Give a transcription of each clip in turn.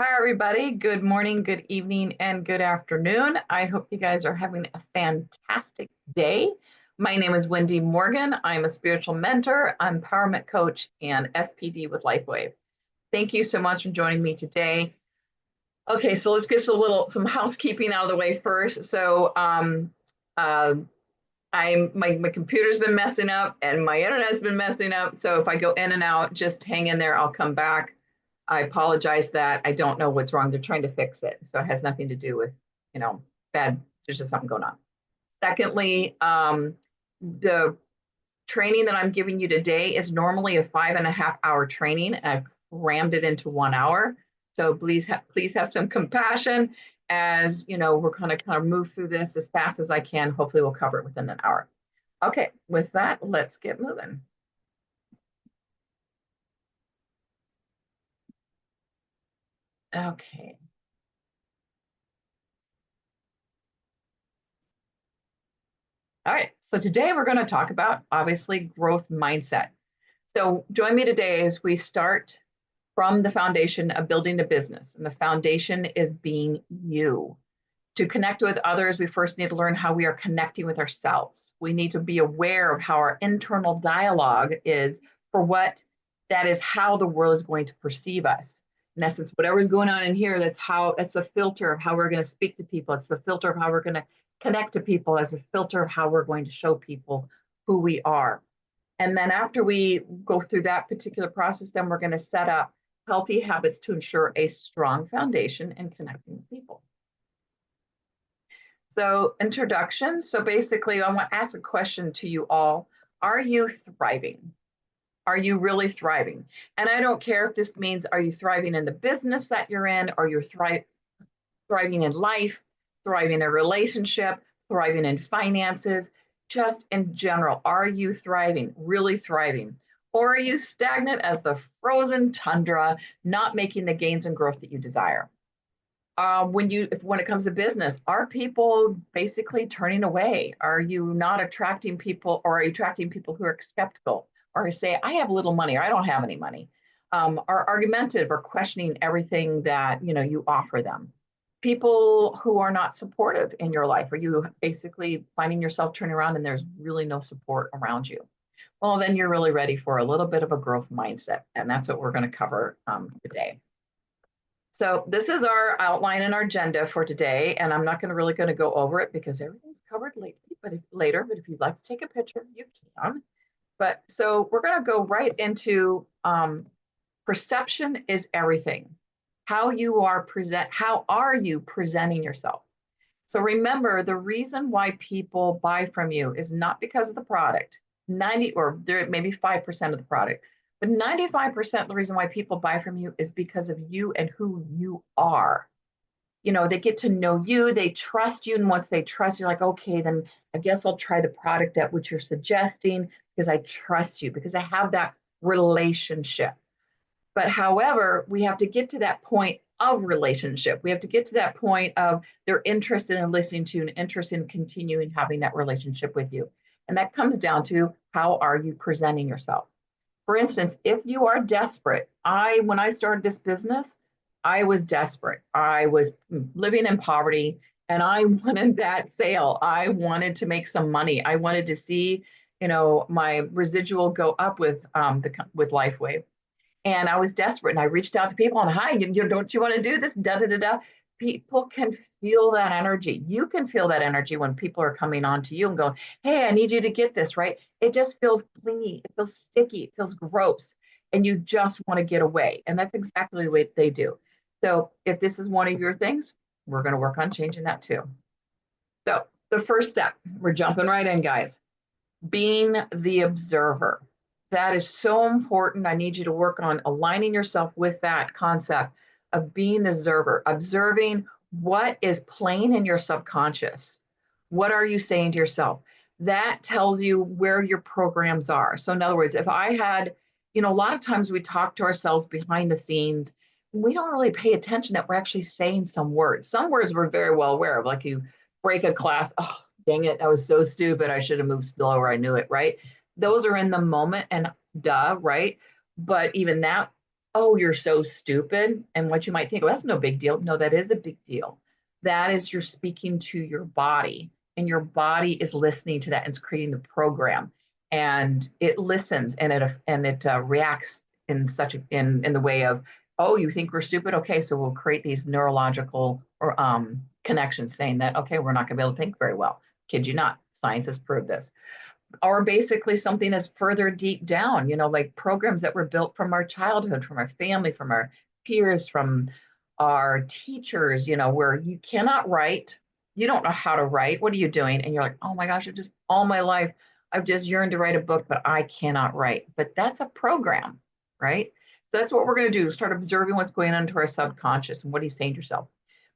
Hi, everybody. Good morning, good evening, and good afternoon. I hope you guys are having a fantastic day. My name is Wendy Morgan. I'm a spiritual mentor, empowerment coach, and SPD with LifeWave. Thank you so much for joining me today. Okay, so let's get some housekeeping out of the way first. Uh, my computer's been messing up and my internet's been messing up. So if I go in and out, just hang in there. I'll come back. I apologize that I don't know what's wrong. They're trying to fix it. So it has nothing to do with, you know, bad, there's just something going on. Secondly, the training that I'm giving you today is normally a 5.5 hour training, and I've rammed it into 1 hour. So please have some compassion as you know we're going to kind of move through this as fast as I can. Hopefully, we'll cover it within an hour. Okay, with that, let's get moving. Okay. All right. So today we're going to talk about obviously growth mindset. So join me today as we start from the foundation of building a business. And the foundation is being you. To connect with others, we first need to learn how we are connecting with ourselves. We need to be aware of how our internal dialogue is for what that is how the world is going to perceive us. In essence, whatever's going on in here, that's a filter of how we're going to speak to people. It's the filter of how we're going to connect to people as a filter of how we're going to show people who we are. And then after we go through that particular process, then we're going to set up healthy habits to ensure a strong foundation in connecting with people. So introduction. So basically, I want to ask a question to you all. Are you thriving? Are you really thriving? And I don't care if this means, are you thriving in the business that you're in? Are you thriving in life, thriving in a relationship, thriving in finances? Just in general, are you thriving, really thriving? Or are you stagnant as the frozen tundra, not making the gains and growth that you desire? When it comes to business, are people basically turning away? Are you not attracting people, or are you attracting people who are skeptical, or say, I have little money, or I don't have any money? Are argumentative or questioning everything that you offer them? People who are not supportive in your life, are you basically finding yourself turning around and there's really no support around you? Well, then you're really ready for a little bit of a growth mindset, and that's what we're going to cover today. So this is our outline and our agenda for today, and I'm not going to go over it because everything's covered later. But if you'd like to take a picture, you can. But so we're going to go right into perception is everything. How are you presenting yourself? So remember, the reason why people buy from you is not because of the product. 90 or there maybe 5% of the product. But 95% of the reason why people buy from you is because of you and who you are. They get to know you, they trust you, and once they trust you, like, okay, then I guess I'll try the product that which you're suggesting because I trust you, because I have that relationship. But however, we have to get to that point of relationship. We have to get to that point of they're interested in listening to you and interested in continuing having that relationship with you. And that comes down to how are you presenting yourself? For instance, if you are desperate, when I started this business, I was desperate. I was living in poverty and I wanted that sale. I wanted to make some money. I wanted to see, my residual go up with LifeWave. And I was desperate and I reached out to people and, hi, don't you want to do this? Da da da da. People can feel that energy. You can feel that energy when people are coming on to you and going, hey, I need you to get this, right? It just feels clingy. It feels sticky. It feels gross. And you just want to get away. And that's exactly the way they do. So if this is one of your things, we're going to work on changing that too. So the first step, we're jumping right in, guys. Being the observer. That is so important. I need you to work on aligning yourself with that concept of being the observer, observing what is playing in your subconscious. What are you saying to yourself? That tells you where your programs are. So, in other words, if I had, a lot of times we talk to ourselves behind the scenes, we don't really pay attention that we're actually saying some words. Some words we're very well aware of, like you break a class, oh, dang it, that was so stupid. I should have moved slower. I knew it, right? Those are in the moment and duh, right? But even that, oh, you're so stupid. And what you might think, well, that's no big deal. No, that is a big deal. That is you're speaking to your body, and your body is listening to that and it's creating the program. And it listens and it reacts in such in the way of, oh, you think we're stupid? Okay, so we'll create these neurological or connections saying that, okay, we're not going to be able to think very well. Kid you not, science has proved this. Or basically something that's further deep down, like programs that were built from our childhood, from our family, from our peers, from our teachers, where you cannot write, you don't know how to write. What are you doing? And you're like, oh my gosh, I've just all my life, I've just yearned to write a book, but I cannot write. But that's a program, right? So that's what we're going to do, start observing what's going on to our subconscious and what are you saying to yourself.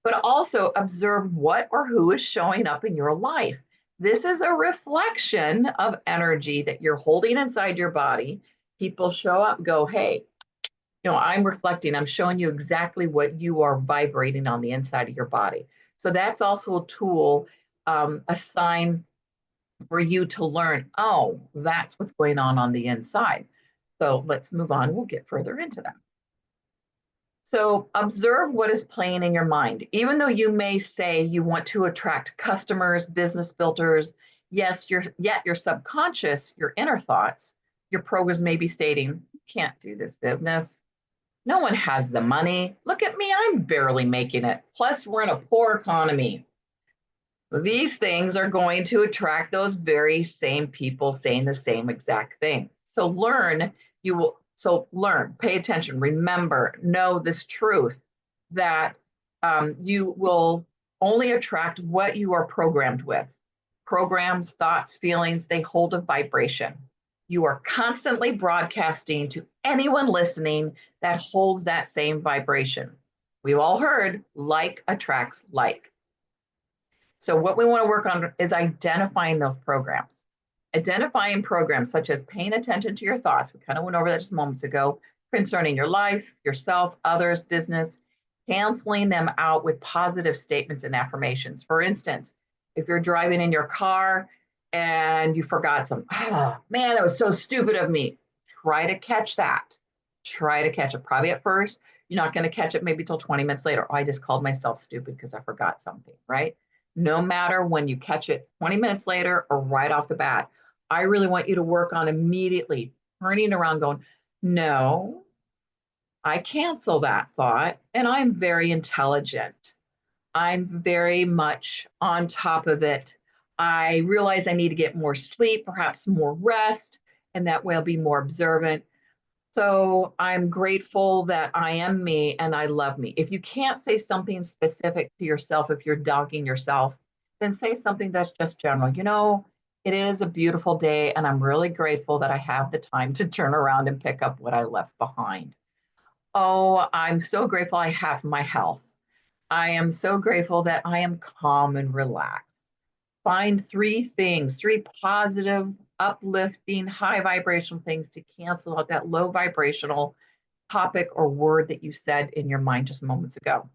But also observe what or who is showing up in your life. This is a reflection of energy that you're holding inside your body. People show up, go, hey, I'm reflecting, I'm showing you exactly what you are vibrating on the inside of your body. So that's also a tool, a sign for you to learn, oh, that's what's going on the inside. So let's move on. We'll get further into that. So observe what is playing in your mind. Even though you may say you want to attract customers, business builders, yes, yet your subconscious, your inner thoughts, your programs may be stating, you can't do this business. No one has the money. Look at me, I'm barely making it. Plus, we're in a poor economy. These things are going to attract those very same people saying the same exact thing. So learn, pay attention, remember, know this truth that you will only attract what you are programmed with. Programs, thoughts, feelings, they hold a vibration. You are constantly broadcasting to anyone listening that holds that same vibration. We've all heard like attracts like. So what we want to work on is identifying those programs. Identifying programs such as paying attention to your thoughts. We kind of went over that just moments ago, concerning your life, yourself, others, business, canceling them out with positive statements and affirmations. For instance, if you're driving in your car and you forgot some, oh man, that was so stupid of me. Try to catch that. Try to catch it. Probably at first, you're not going to catch it maybe till 20 minutes later. Oh, I just called myself stupid because I forgot something, right? No matter when you catch it 20 minutes later or right off the bat, I really want you to work on immediately turning around, going, no, I cancel that thought and I'm very intelligent. I'm very much on top of it. I realize I need to get more sleep, perhaps more rest, and that way I'll be more observant. So I'm grateful that I am me and I love me. If you can't say something specific to yourself, if you're dogging yourself, then say something that's just general. It is a beautiful day and I'm really grateful that I have the time to turn around and pick up what I left behind. Oh, I'm so grateful I have my health. I am so grateful that I am calm and relaxed. Find three positive, uplifting, high vibrational things to cancel out that low vibrational topic or word that you said in your mind just moments ago.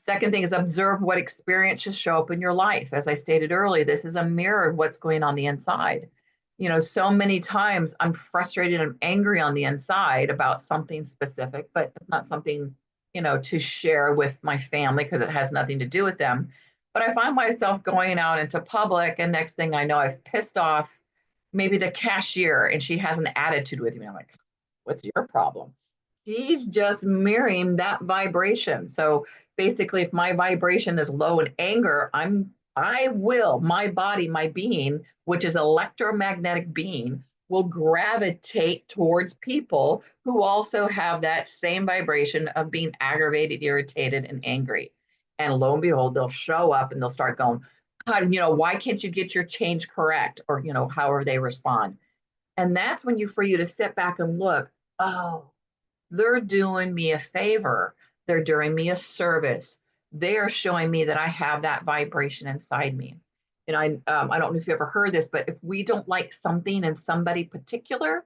Second thing is observe what experiences show up in your life. As I stated earlier, this is a mirror of what's going on the inside. So many times I'm frustrated and angry on the inside about something specific, but it's not something, to share with my family because it has nothing to do with them. But I find myself going out into public, and next thing I know, I've pissed off maybe the cashier and she has an attitude with me. I'm like, what's your problem? She's just mirroring that vibration. So basically, if my vibration is low in anger, my body, my being, which is electromagnetic being, will gravitate towards people who also have that same vibration of being aggravated, irritated, and angry. And lo and behold, they'll show up and they'll start going, God, why can't you get your change correct? Or, however they respond. And that's when for you to sit back and look, oh, they're doing me a favor. They're doing me a service. They are showing me that I have that vibration inside me. I don't know if you ever heard this, but if we don't like something in somebody particular,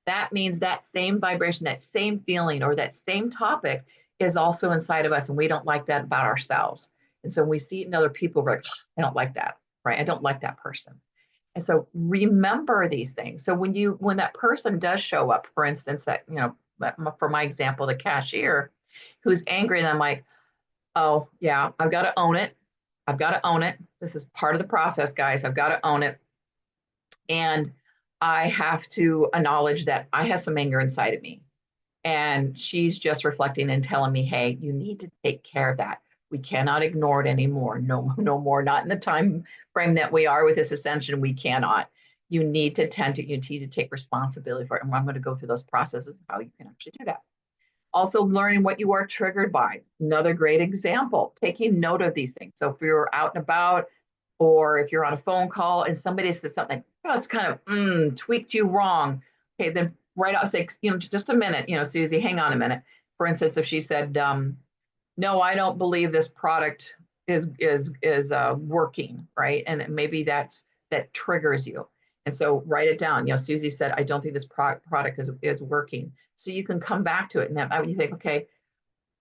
that means that same vibration, that same feeling, or that same topic is also inside of us, and we don't like that about ourselves. And so when we see it in other people, we're like, I don't like that, right? I don't like that person. And so remember these things. So when that person does show up, for instance, that for my example, the cashier who's angry. And I'm like, oh, yeah, I've got to own it. I've got to own it. This is part of the process, guys. I've got to own it. And I have to acknowledge that I have some anger inside of me. And she's just reflecting and telling me, hey, you need to take care of that. We cannot ignore it anymore. No, no more. Not in the time frame that we are with this ascension. We cannot. You need to tend to, you need to take responsibility for it. And I'm going to go through those processes of how you can actually do that. Also, learning what you are triggered by. Another great example, taking note of these things. So if you're out and about, or if you're on a phone call and somebody says something, oh, it's kind of tweaked you wrong. Okay, then right out, say, just a minute, Susie, hang on a minute. For instance, if she said, no, I don't believe this product is working, right? And maybe that triggers you. And so write it down. Susie said, I don't think this product is working. So you can come back to it. And then you think, okay,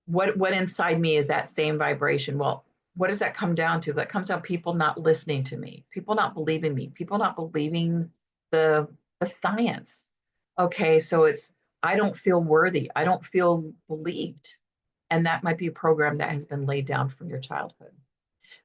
what inside me is that same vibration? Well, what does that come down to? That comes down people not listening to me, people not believing me, people not believing the science. Okay, so it's I don't feel worthy. I don't feel believed. And that might be a program that has been laid down from your childhood.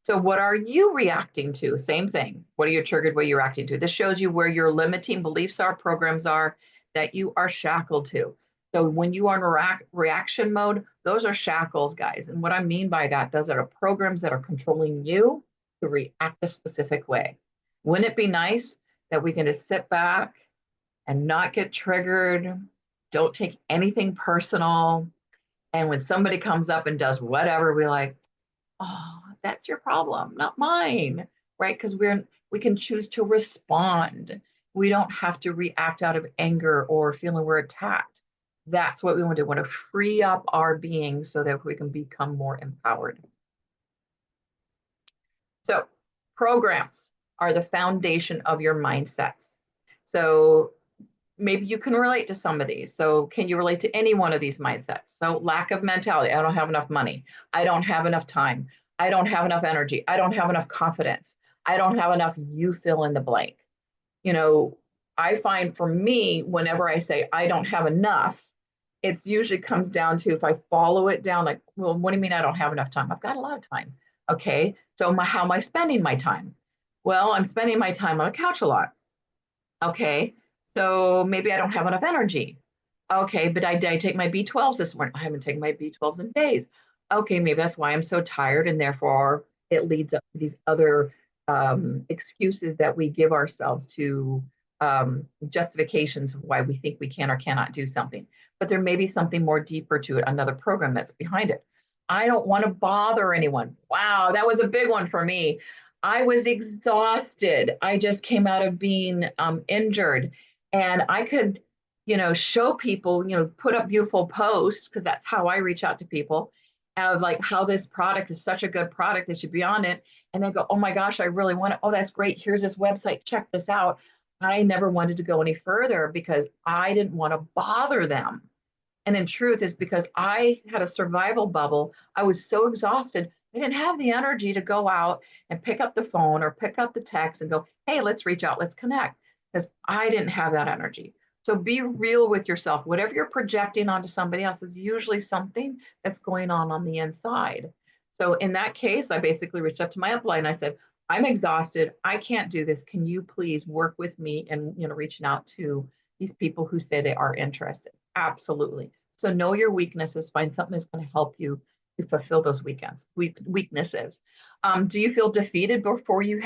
So what are you reacting to? Same thing. What are you triggered? What are you reacting to? This shows you where your limiting beliefs are, programs are that you are shackled to. So when you are in reaction mode, those are shackles, guys. And what I mean by that, those are programs that are controlling you to react a specific way. Wouldn't it be nice that we can just sit back and not get triggered? Don't take anything personal. And when somebody comes up and does whatever, we're like, oh, that's your problem, not mine, right? Because we can choose to respond. We don't have to react out of anger or feeling we're attacked. That's what we want to do. We want to free up our being so that we can become more empowered. So programs are the foundation of your mindsets. So maybe you can relate to some of these. So can you relate to any one of these mindsets? So lack of mentality. I don't have enough money. I don't have enough time. I don't have enough energy. I don't have enough confidence. I don't have enough, you fill in the blank. I find for me, whenever I say I don't have enough, it usually comes down to if I follow it down, like, well, what do you mean I don't have enough time? I've got a lot of time. Okay. So how am I spending my time? Well, I'm spending my time on a couch a lot. Okay. So maybe I don't have enough energy. Okay, but I take my B12s this morning. I haven't taken my B12s in days. Okay, maybe that's why I'm so tired, and therefore it leads up to these other excuses that we give ourselves to justifications of why we think we can or cannot do something. But there may be something more deeper to it, another program that's behind it. I don't want to bother anyone. Wow, that was a big one for me. I was exhausted. I just came out of being injured, and I could, show people, put up beautiful posts because that's how I reach out to people of like how this product is such a good product, they should be on it. And they go, oh my gosh, I really want it. Oh, that's great. Here's this website. Check this out. I never wanted to go any further because I didn't want to bother them. And in truth, is because I had a survival bubble. I was so exhausted. I didn't have the energy to go out and pick up the phone or pick up the text and go, hey, let's reach out, let's connect. Because I didn't have that energy. So be real with yourself. Whatever you're projecting onto somebody else is usually something that's going on the inside. So in that case, I basically reached out to my upline. I said, I'm exhausted. I can't do this. Can you please work with me and reaching out to these people who say they are interested? Absolutely. So know your weaknesses. Find something that's going to help you to fulfill those weaknesses. Do you feel defeated before you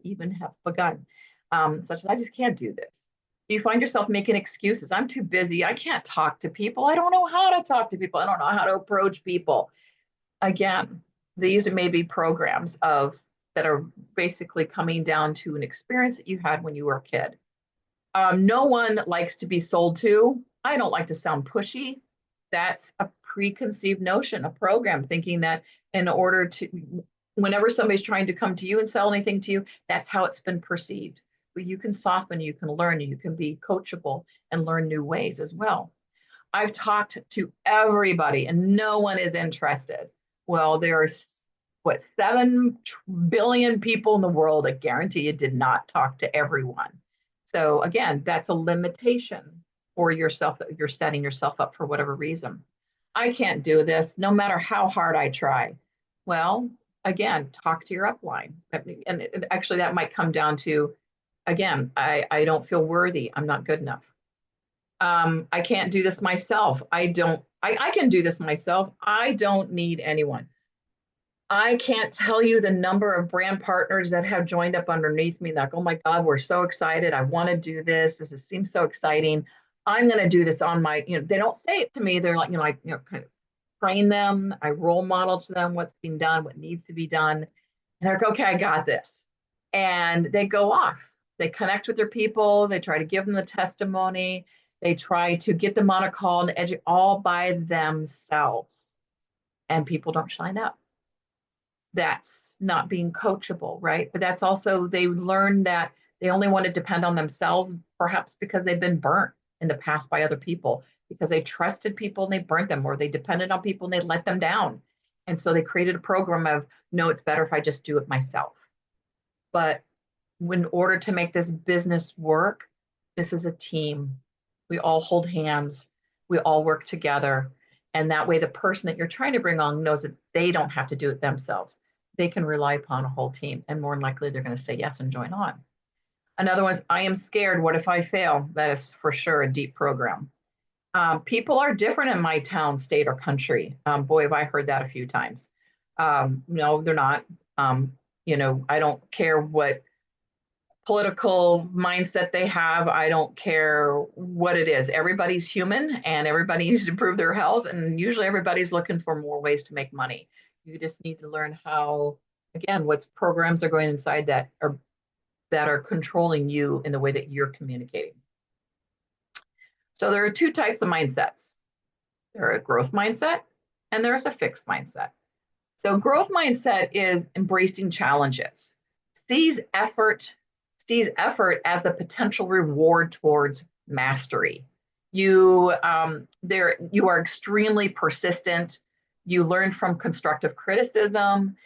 even have begun? Such as I just can't do this. Do you find yourself making excuses? I'm too busy. I can't talk to people. I don't know how to talk to people. I don't know how to approach people. Again, these may be programs that are basically coming down to an experience that you had when you were a kid. No one likes to be sold to. I don't like to sound pushy. That's a preconceived notion, a program thinking that in order to, whenever somebody's trying to come to you and sell anything to you, that's how it's been perceived. But you can soften, you can learn, you can be coachable and learn new ways as well. I've talked to everybody and no one is interested. Well, there are 7 billion people in the world. I guarantee you did not talk to everyone. So again, that's a limitation. or yourself, that you're setting yourself up for whatever reason. I can't do this no matter how hard I try. Well, again, talk to your upline. And actually, that might come down to, again, I don't feel worthy. I'm not good enough. I can't do this myself. I can do this myself. I don't need anyone. I can't tell you the number of brand partners that have joined up underneath me, like, oh my God, we're so excited. I want to do this. Seems so exciting. I'm going to do this on my, they don't say it to me. They're like, kind of train them. I role model to them what's being done, what needs to be done. And they're like, okay, I got this. And they go off. They connect with their people. They try to give them the testimony. They try to get them on a call and educate all by themselves. And people don't shine up. That's not being coachable, right? But that's also, they learn that they only want to depend on themselves, perhaps because they've been burnt in the past by other people, because they trusted people and they burnt them, or they depended on people and they let them down. And so they created a program of, no, it's better if I just do it myself. But in order to make this business work, this is a team. We all hold hands, we all work together. And that way, the person that you're trying to bring on knows that they don't have to do it themselves. They can rely upon a whole team, and more than likely, they're going to say yes and join on. Another one is, I am scared. What if I fail? That is for sure a deep program. People are different in my town, state, or country. Boy, have I heard that a few times. No, they're not. I don't care what political mindset they have. I don't care what it is. Everybody's human and everybody needs to improve their health. And usually everybody's looking for more ways to make money. You just need to learn how, again, what's programs are going inside that are controlling you in the way that you're communicating. So there are two types of mindsets. There's a growth mindset and there's a fixed mindset. So growth mindset is embracing challenges, sees effort as the potential reward towards mastery. You are extremely persistent. You learn from constructive criticism.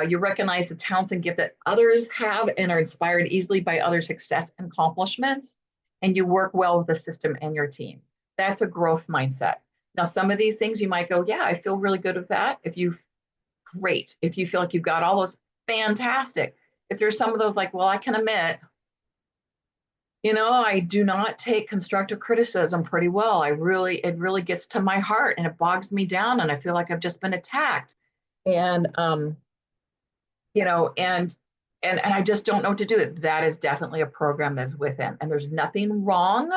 You recognize the talents and gift that others have and are inspired easily by others' success and accomplishments. And you work well with the system and your team. That's a growth mindset. Now, some of these things you might go, yeah, I feel really good with that. Great. If you feel like you've got all those, fantastic. If there's some of those like, well, I can admit, I do not take constructive criticism pretty well. It really gets to my heart and it bogs me down and I feel like I've just been attacked. And, and I just don't know what to do. That is definitely a program that's within. And there's nothing wrong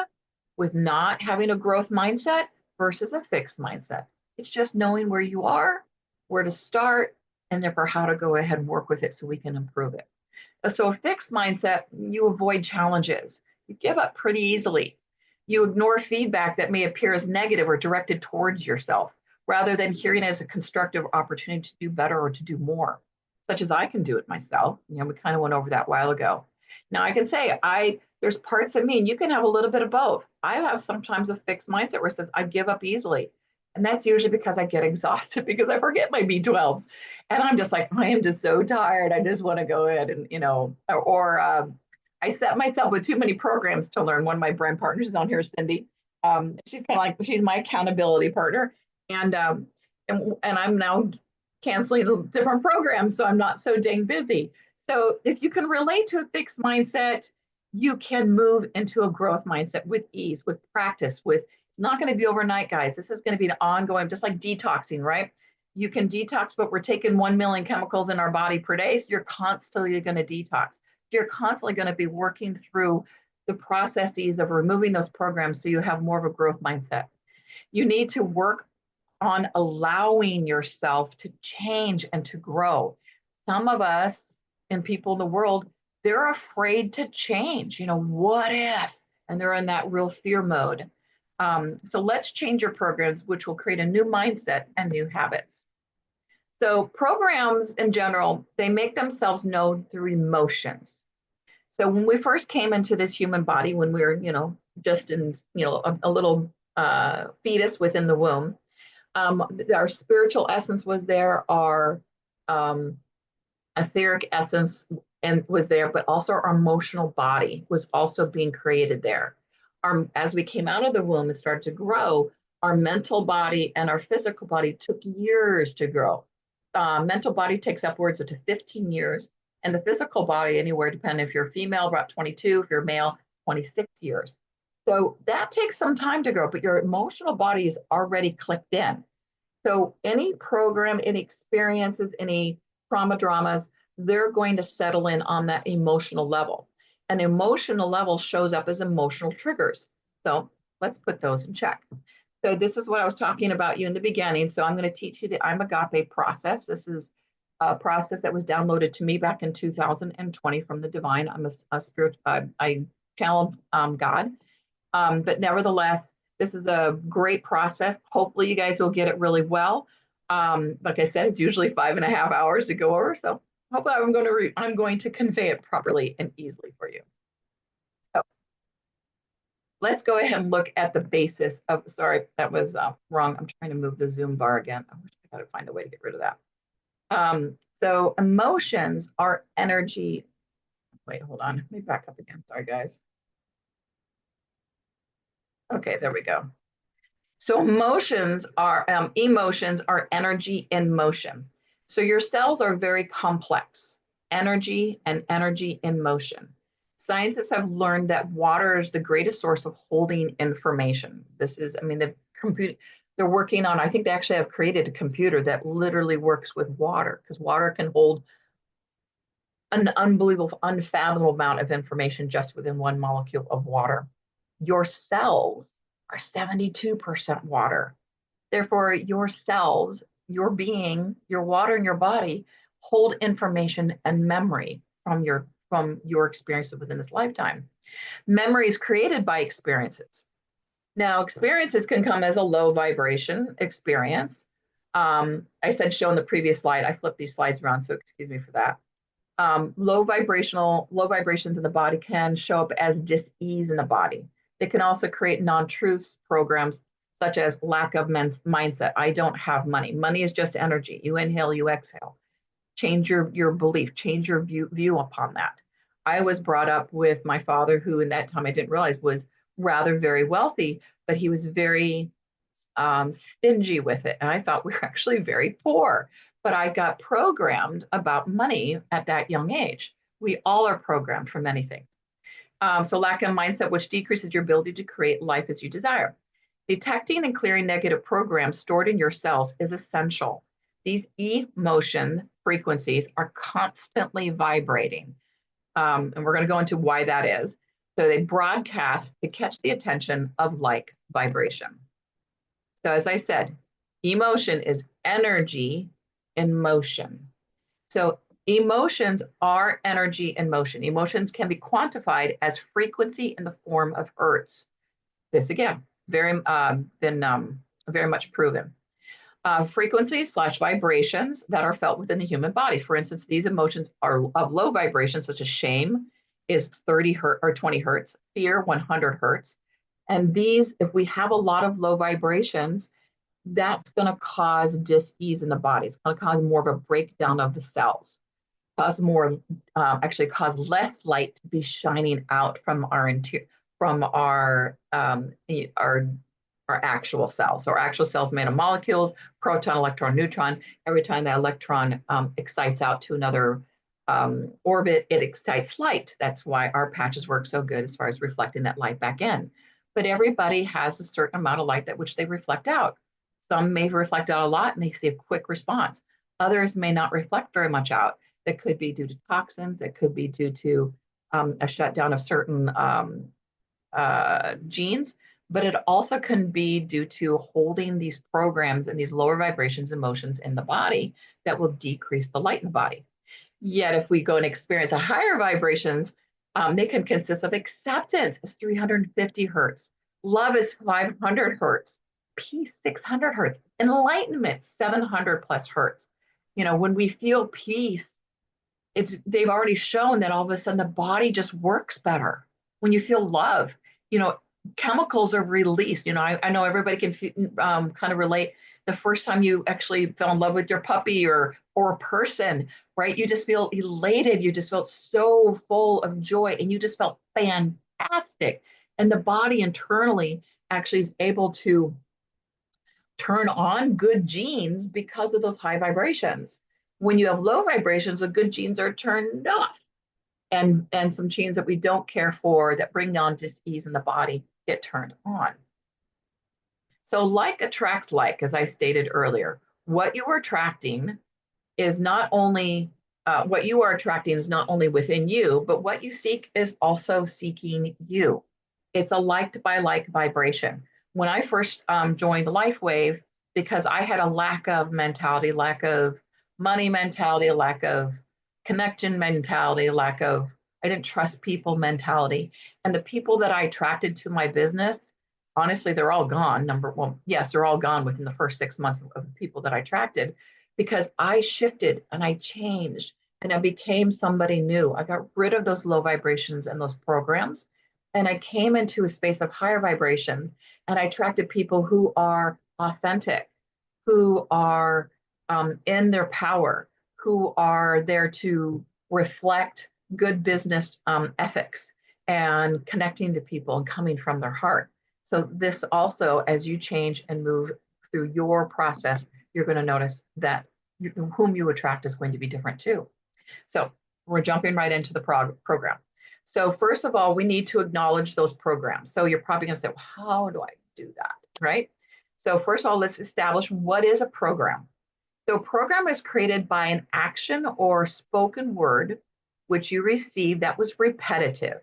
with not having a growth mindset versus a fixed mindset. It's just knowing where you are, where to start, and therefore how to go ahead and work with it so we can improve it. So a fixed mindset, you avoid challenges. You give up pretty easily. You ignore feedback that may appear as negative or directed towards yourself, rather than hearing it as a constructive opportunity to do better or to do more, such as I can do it myself. We kind of went over that a while ago. Now I can say there's parts of me, and you can have a little bit of both. I have sometimes a fixed mindset where it says I give up easily. And that's usually because I get exhausted because I forget my B12s. And I'm just like, I am just so tired. I just want to go ahead and, I set myself with too many programs to learn. One of my brand partners is on here, Cindy. She's kind of like, she's my accountability partner. And I'm now canceling different programs, so I'm not so dang busy. So if you can relate to a fixed mindset, you can move into a growth mindset with ease, with practice, it's not going to be overnight, guys. This is going to be an ongoing, just like detoxing, right? You can detox, but we're taking 1 million chemicals in our body per day. So you're constantly going to detox. You're constantly going to be working through the processes of removing those programs so you have more of a growth mindset. You need to work on allowing yourself to change and to grow. Some of us and people in the world, they're afraid to change. What if? And they're in that real fear mode. So let's change your programs, which will create a new mindset and new habits. So programs in general, they make themselves known through emotions. So when we first came into this human body, when we were, just in, a little fetus within the womb, our spiritual essence was there, our etheric essence and was there, but also our emotional body was also being created there. as we came out of the womb and started to grow, our mental body and our physical body took years to grow. Mental body takes upwards of 15 years, and the physical body, anywhere, depending if you're female, about 22, if you're male, 26 years. So that takes some time to grow, but your emotional body is already clicked in. So any program, any experiences, any trauma dramas, they're going to settle in on that emotional level. An emotional level shows up as emotional triggers. So let's put those in check. So this is what I was talking about you in the beginning. So I'm going to teach you the I'm Agape process. This is a process that was downloaded to me back in 2020 from the divine. I'm a spirit, I channel God. But nevertheless, this is a great process. Hopefully you guys will get it really well. Like I said, it's usually 5.5 hours to go over. So hopefully I'm going to convey it properly and easily for you. So let's go ahead and look at the basis of, sorry, that was wrong. I'm trying to move the Zoom bar again. I got to find a way to get rid of that. So emotions are energy. Wait, hold on. Let me back up again. Sorry, guys. Okay, there we go. So emotions are energy in motion. So your cells are very complex, energy and energy in motion. Scientists have learned that water is the greatest source of holding information. This is, I mean, they're working on, I think they actually have created a computer that literally works with water, because water can hold an unbelievable, unfathomable amount of information just within one molecule of water. Your cells are 72% water. Therefore, your cells, your being, your water in your body hold information and memory from your experiences within this lifetime. Memory is created by experiences. Now, experiences can come as a low vibration experience. I said show in the previous slide. I flipped these slides around, so excuse me for that. Low vibrations in the body can show up as dis-ease in the body. They can also create non-truths programs such as lack of mindset. I don't have money. Money is just energy. You inhale, you exhale. Change your belief, change your view upon that. I was brought up with my father, who in that time I didn't realize was rather very wealthy, but he was very stingy with it. And I thought we were actually very poor. But I got programmed about money at that young age. We all are programmed for many things. So lack of mindset, which decreases your ability to create life as you desire. Detecting and clearing negative programs stored in your cells is essential. These emotion frequencies are constantly vibrating. And we're going to go into why that is. So they broadcast to catch the attention of like vibration. So as I said, emotion is energy in motion. So emotions are energy in motion. Emotions can be quantified as frequency in the form of hertz. This again, been very much proven. Frequencies/vibrations that are felt within the human body. For instance, these emotions are of low vibration, such as shame is 30 hertz or 20 hertz, fear 100 hertz. And these, if we have a lot of low vibrations, that's going to cause dis-ease in the body. It's going to cause more of a breakdown of the cells, cause less light to be shining out from our interior, from our actual cells. So our actual cells made of molecules, proton, electron, neutron. Every time that electron excites out to another orbit, it excites light. That's why our patches work so good as far as reflecting that light back in. But everybody has a certain amount of light that which they reflect out. Some may reflect out a lot and they see a quick response. Others may not reflect very much out. That could be due to toxins. It could be due to a shutdown of certain genes, but it also can be due to holding these programs and these lower vibrations, emotions in the body that will decrease the light in the body. Yet if we go and experience a higher vibrations, they can consist of acceptance is 350 hertz, love is 500 hertz, peace 600 hertz, enlightenment 700 plus hertz. You know, when we feel peace, they've already shown that all of a sudden the body just works better. When you feel love, you know, chemicals are released. You know, I know everybody can kind of relate. The first time you actually fell in love with your puppy or a person, right? You just feel elated. You just felt so full of joy, and you just felt fantastic. And the body internally actually is able to turn on good genes because of those high vibrations. When you have low vibrations, the good genes are turned off. And some genes that we don't care for that bring on dis-ease in the body get turned on. So like attracts like, as I stated earlier, what you are attracting is not only what you are attracting is not only within you, but what you seek is also seeking you. It's a like by like vibration. When I first joined LifeWave, because I had a lack of mentality, lack of money mentality, a lack of connection mentality, lack of I didn't trust people mentality, and the people that I attracted to my business, honestly, they're all gone. Well, yes, they're all gone within the first 6 months of the people that I attracted because I shifted and I changed and I became somebody new. I got rid of those low vibrations and those programs. And I came into a space of higher vibration and I attracted people who are authentic, who are in their power, who are there to reflect good business ethics and connecting to people and coming from their heart. So, this also, as you change and move through your process, you're going to notice that whom you attract is going to be different too. So we're jumping right into the program. So first of all, we need to acknowledge those programs. So you're probably going to say, well, how do I do that? Right? So first of all, let's establish what is a program. So a program is created by an action or spoken word which you receive that was repetitive.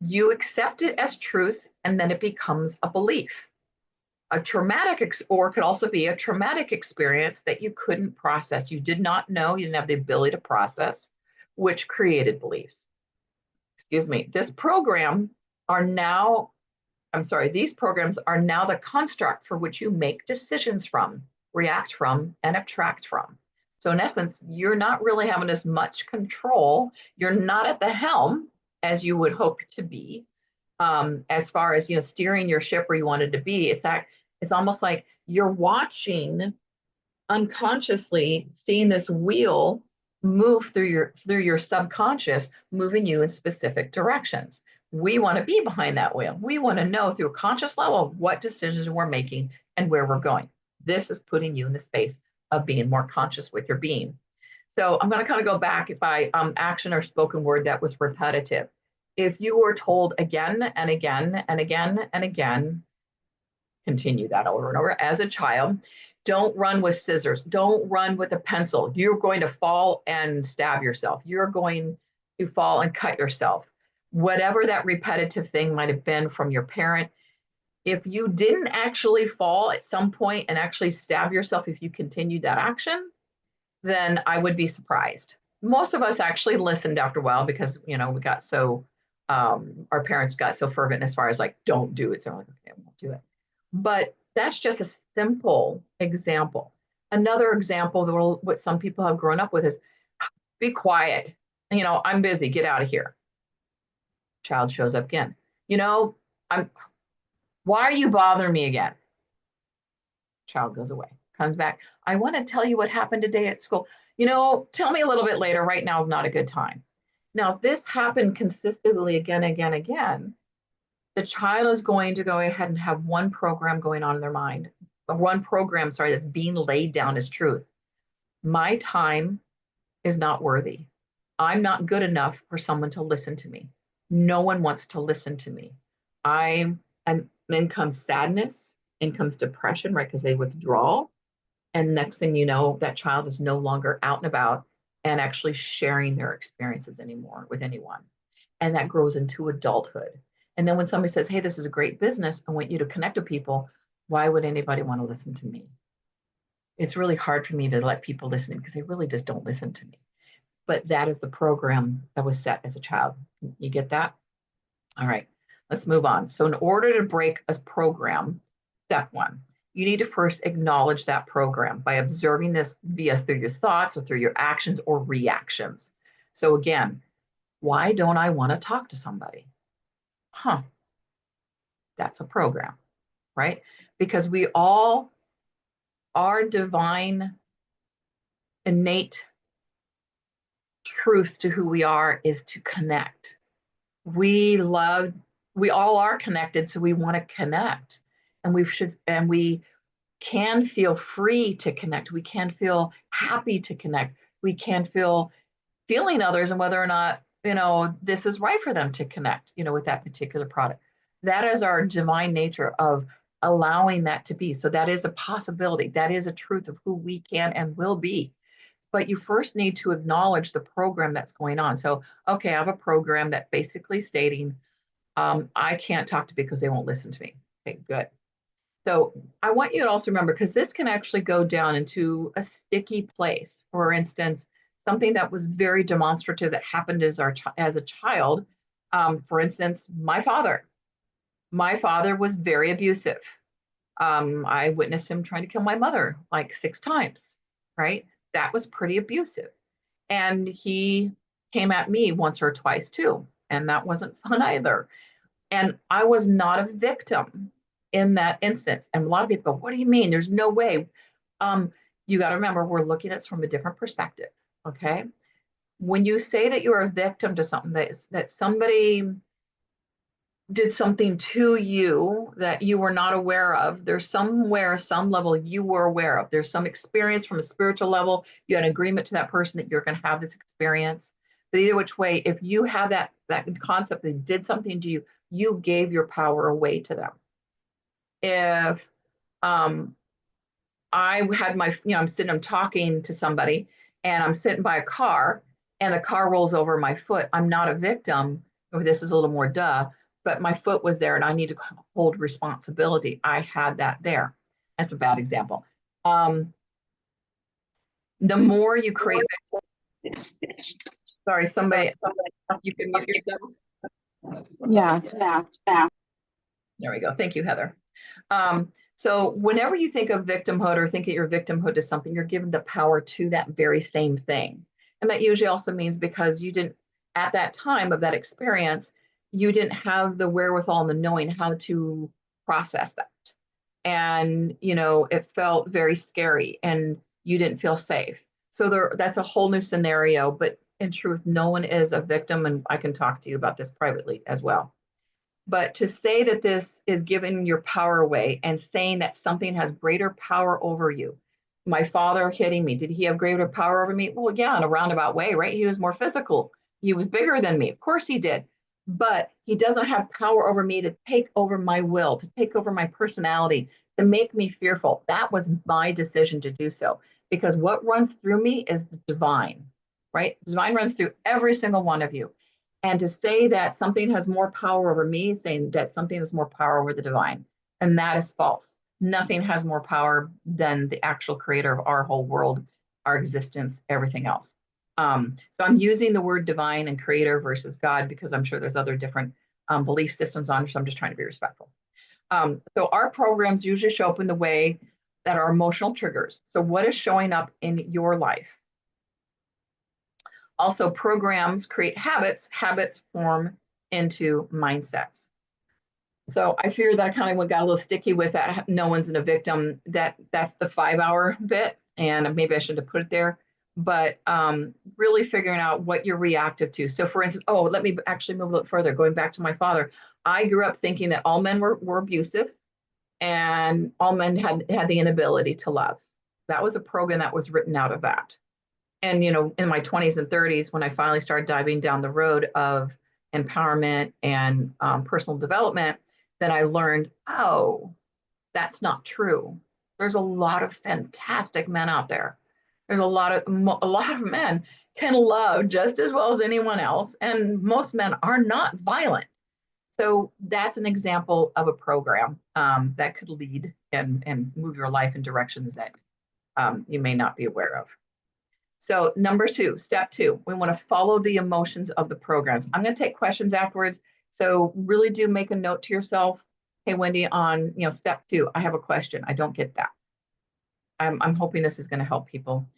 You accept it as truth and then it becomes a belief. A traumatic or it could also be a traumatic experience that you couldn't process. You did not know, you didn't have the ability to process, which created beliefs. Excuse me. This program are now, I'm sorry, these programs are now the construct for which you make decisions from, react from, and attract from. So in essence, you're not really having as much control. You're not at the helm as you would hope to be. As far as steering your ship where you wanted to be, it's almost like you're watching unconsciously, seeing this wheel move through your subconscious, moving you in specific directions. We want to be behind that wheel. We want to know through a conscious level what decisions we're making and where we're going. This is putting you in the space of being more conscious with your being. So I'm going to kind of go back by action or spoken word that was repetitive. If you were told again and again and again and again, continue that over and over as a child. Don't run with scissors. Don't run with a pencil. You're going to fall and stab yourself. You're going to fall and cut yourself. Whatever that repetitive thing might have been from your parent, if you didn't actually fall at some point and actually stab yourself, if you continued that action, then I would be surprised. Most of us actually listened after a while because, we got so, our parents got so fervent as far as like, don't do it. So I'm like, okay, I won't do it. But that's just a simple example. Another example, what some people have grown up with is be quiet. I'm busy, get out of here. Child shows up again. I'm, why are you bothering me again? Child goes away, comes back. I want to tell you what happened today at school. Tell me a little bit later. Right now is not a good time. Now, if this happened consistently again, again, again, the child is going to go ahead and have one program going on in their mind, one program, sorry, that's being laid down as truth. My time is not worthy. I'm not good enough for someone to listen to me. No one wants to listen to me. And then comes sadness, in comes depression, right? Because they withdraw. And next thing you know, that child is no longer out and about and actually sharing their experiences anymore with anyone. And that grows into adulthood. And then when somebody says, hey, this is a great business, I want you to connect with people, why would anybody want to listen to me? It's really hard for me to let people listen because they really just don't listen to me. But that is the program that was set as a child. You get that? All right, let's move on. So in order to break a program, step one, you need to first acknowledge that program by observing this through your thoughts or through your actions or reactions. So again, why don't I want to talk to somebody? That's a program, right? Because we all, our divine, innate truth to who we are is to connect. We love we all are connected, so we want to connect. And we can feel free to connect. We can feel happy to connect. We can feel feeling others and whether or not, this is right for them to connect, with that particular product. That is our divine nature of allowing that to be. So that is a possibility. That is a truth of who we can and will be. But you first need to acknowledge the program that's going on. So, okay, I have a program that basically stating, I can't talk to people because they won't listen to me. Okay, good. So I want you to also remember, because this can actually go down into a sticky place. For instance, something that was very demonstrative that happened as a child. For instance, my father. My father was very abusive. I witnessed him trying to kill my mother like 6 times, right? That was pretty abusive. And he came at me once or twice too. And that wasn't fun either. And I was not a victim in that instance. And a lot of people go, what do you mean? There's no way. Um, you got to remember, we're looking at this from a different perspective. Okay. When you say that you're a victim to something, that somebody did something to you that you were not aware of, there's somewhere, some level you were aware of. There's some experience from a spiritual level. You had an agreement to that person that you're going to have this experience. But either which way, if you have that concept that did something to you, you gave your power away to them. If um, I had I'm talking to somebody and I'm sitting by a car and the car rolls over my foot, I'm not a victim. Oh, this is a little more duh, but my foot was there and I need to hold responsibility. I had that there. That's a bad example. The more you create, sorry, somebody, you can mute yourself. Yeah. There we go. Thank you, Heather. So whenever you think of victimhood or think that your victimhood to something, you're given the power to that very same thing. And that usually also means because you didn't, at that time of that experience, you didn't have the wherewithal and the knowing how to process that. And, it felt very scary and you didn't feel safe. So that's a whole new scenario. But in truth, no one is a victim. And I can talk to you about this privately as well. But to say that this is giving your power away and saying that something has greater power over you. My father hitting me, did he have greater power over me? Well, yeah, in a roundabout way, right? He was more physical. He was bigger than me. Of course he did. But he doesn't have power over me to take over my will, to take over my personality, to make me fearful. That was my decision to do so. Because what runs through me is the divine, right? The divine runs through every single one of you. And to say that something has more power over me, saying that something has more power over the divine, and that is false. Nothing has more power than the actual creator of our whole world, our existence, everything else. So I'm using the word divine and creator versus God because I'm sure there's other different belief systems on it, so I'm just trying to be respectful. So our programs usually show up in the way that are emotional triggers. So what is showing up in your life? Also, programs create habits, habits form into mindsets. So I fear that I kind of got a little sticky with that. No one's in a victim. That's the 5 hour bit, and maybe I should have put it there. But really figuring out what you're reactive to. So, for instance, let me actually move a little further. Going back to my father, I grew up thinking that all men were abusive, and all men had the inability to love. That was a program that was written out of that. And in my 20s and 30s, when I finally started diving down the road of empowerment and personal development, then I learned, that's not true. There's a lot of fantastic men out there. There's a lot of men can love just as well as anyone else, and most men are not violent. So that's an example of a program that could lead and move your life in directions that you may not be aware of. So step two, we want to follow the emotions of the programs. I'm going to take questions afterwards. So really do make a note to yourself. Hey, Wendy, on step two, I have a question. I don't get that. I'm hoping this is going to help people.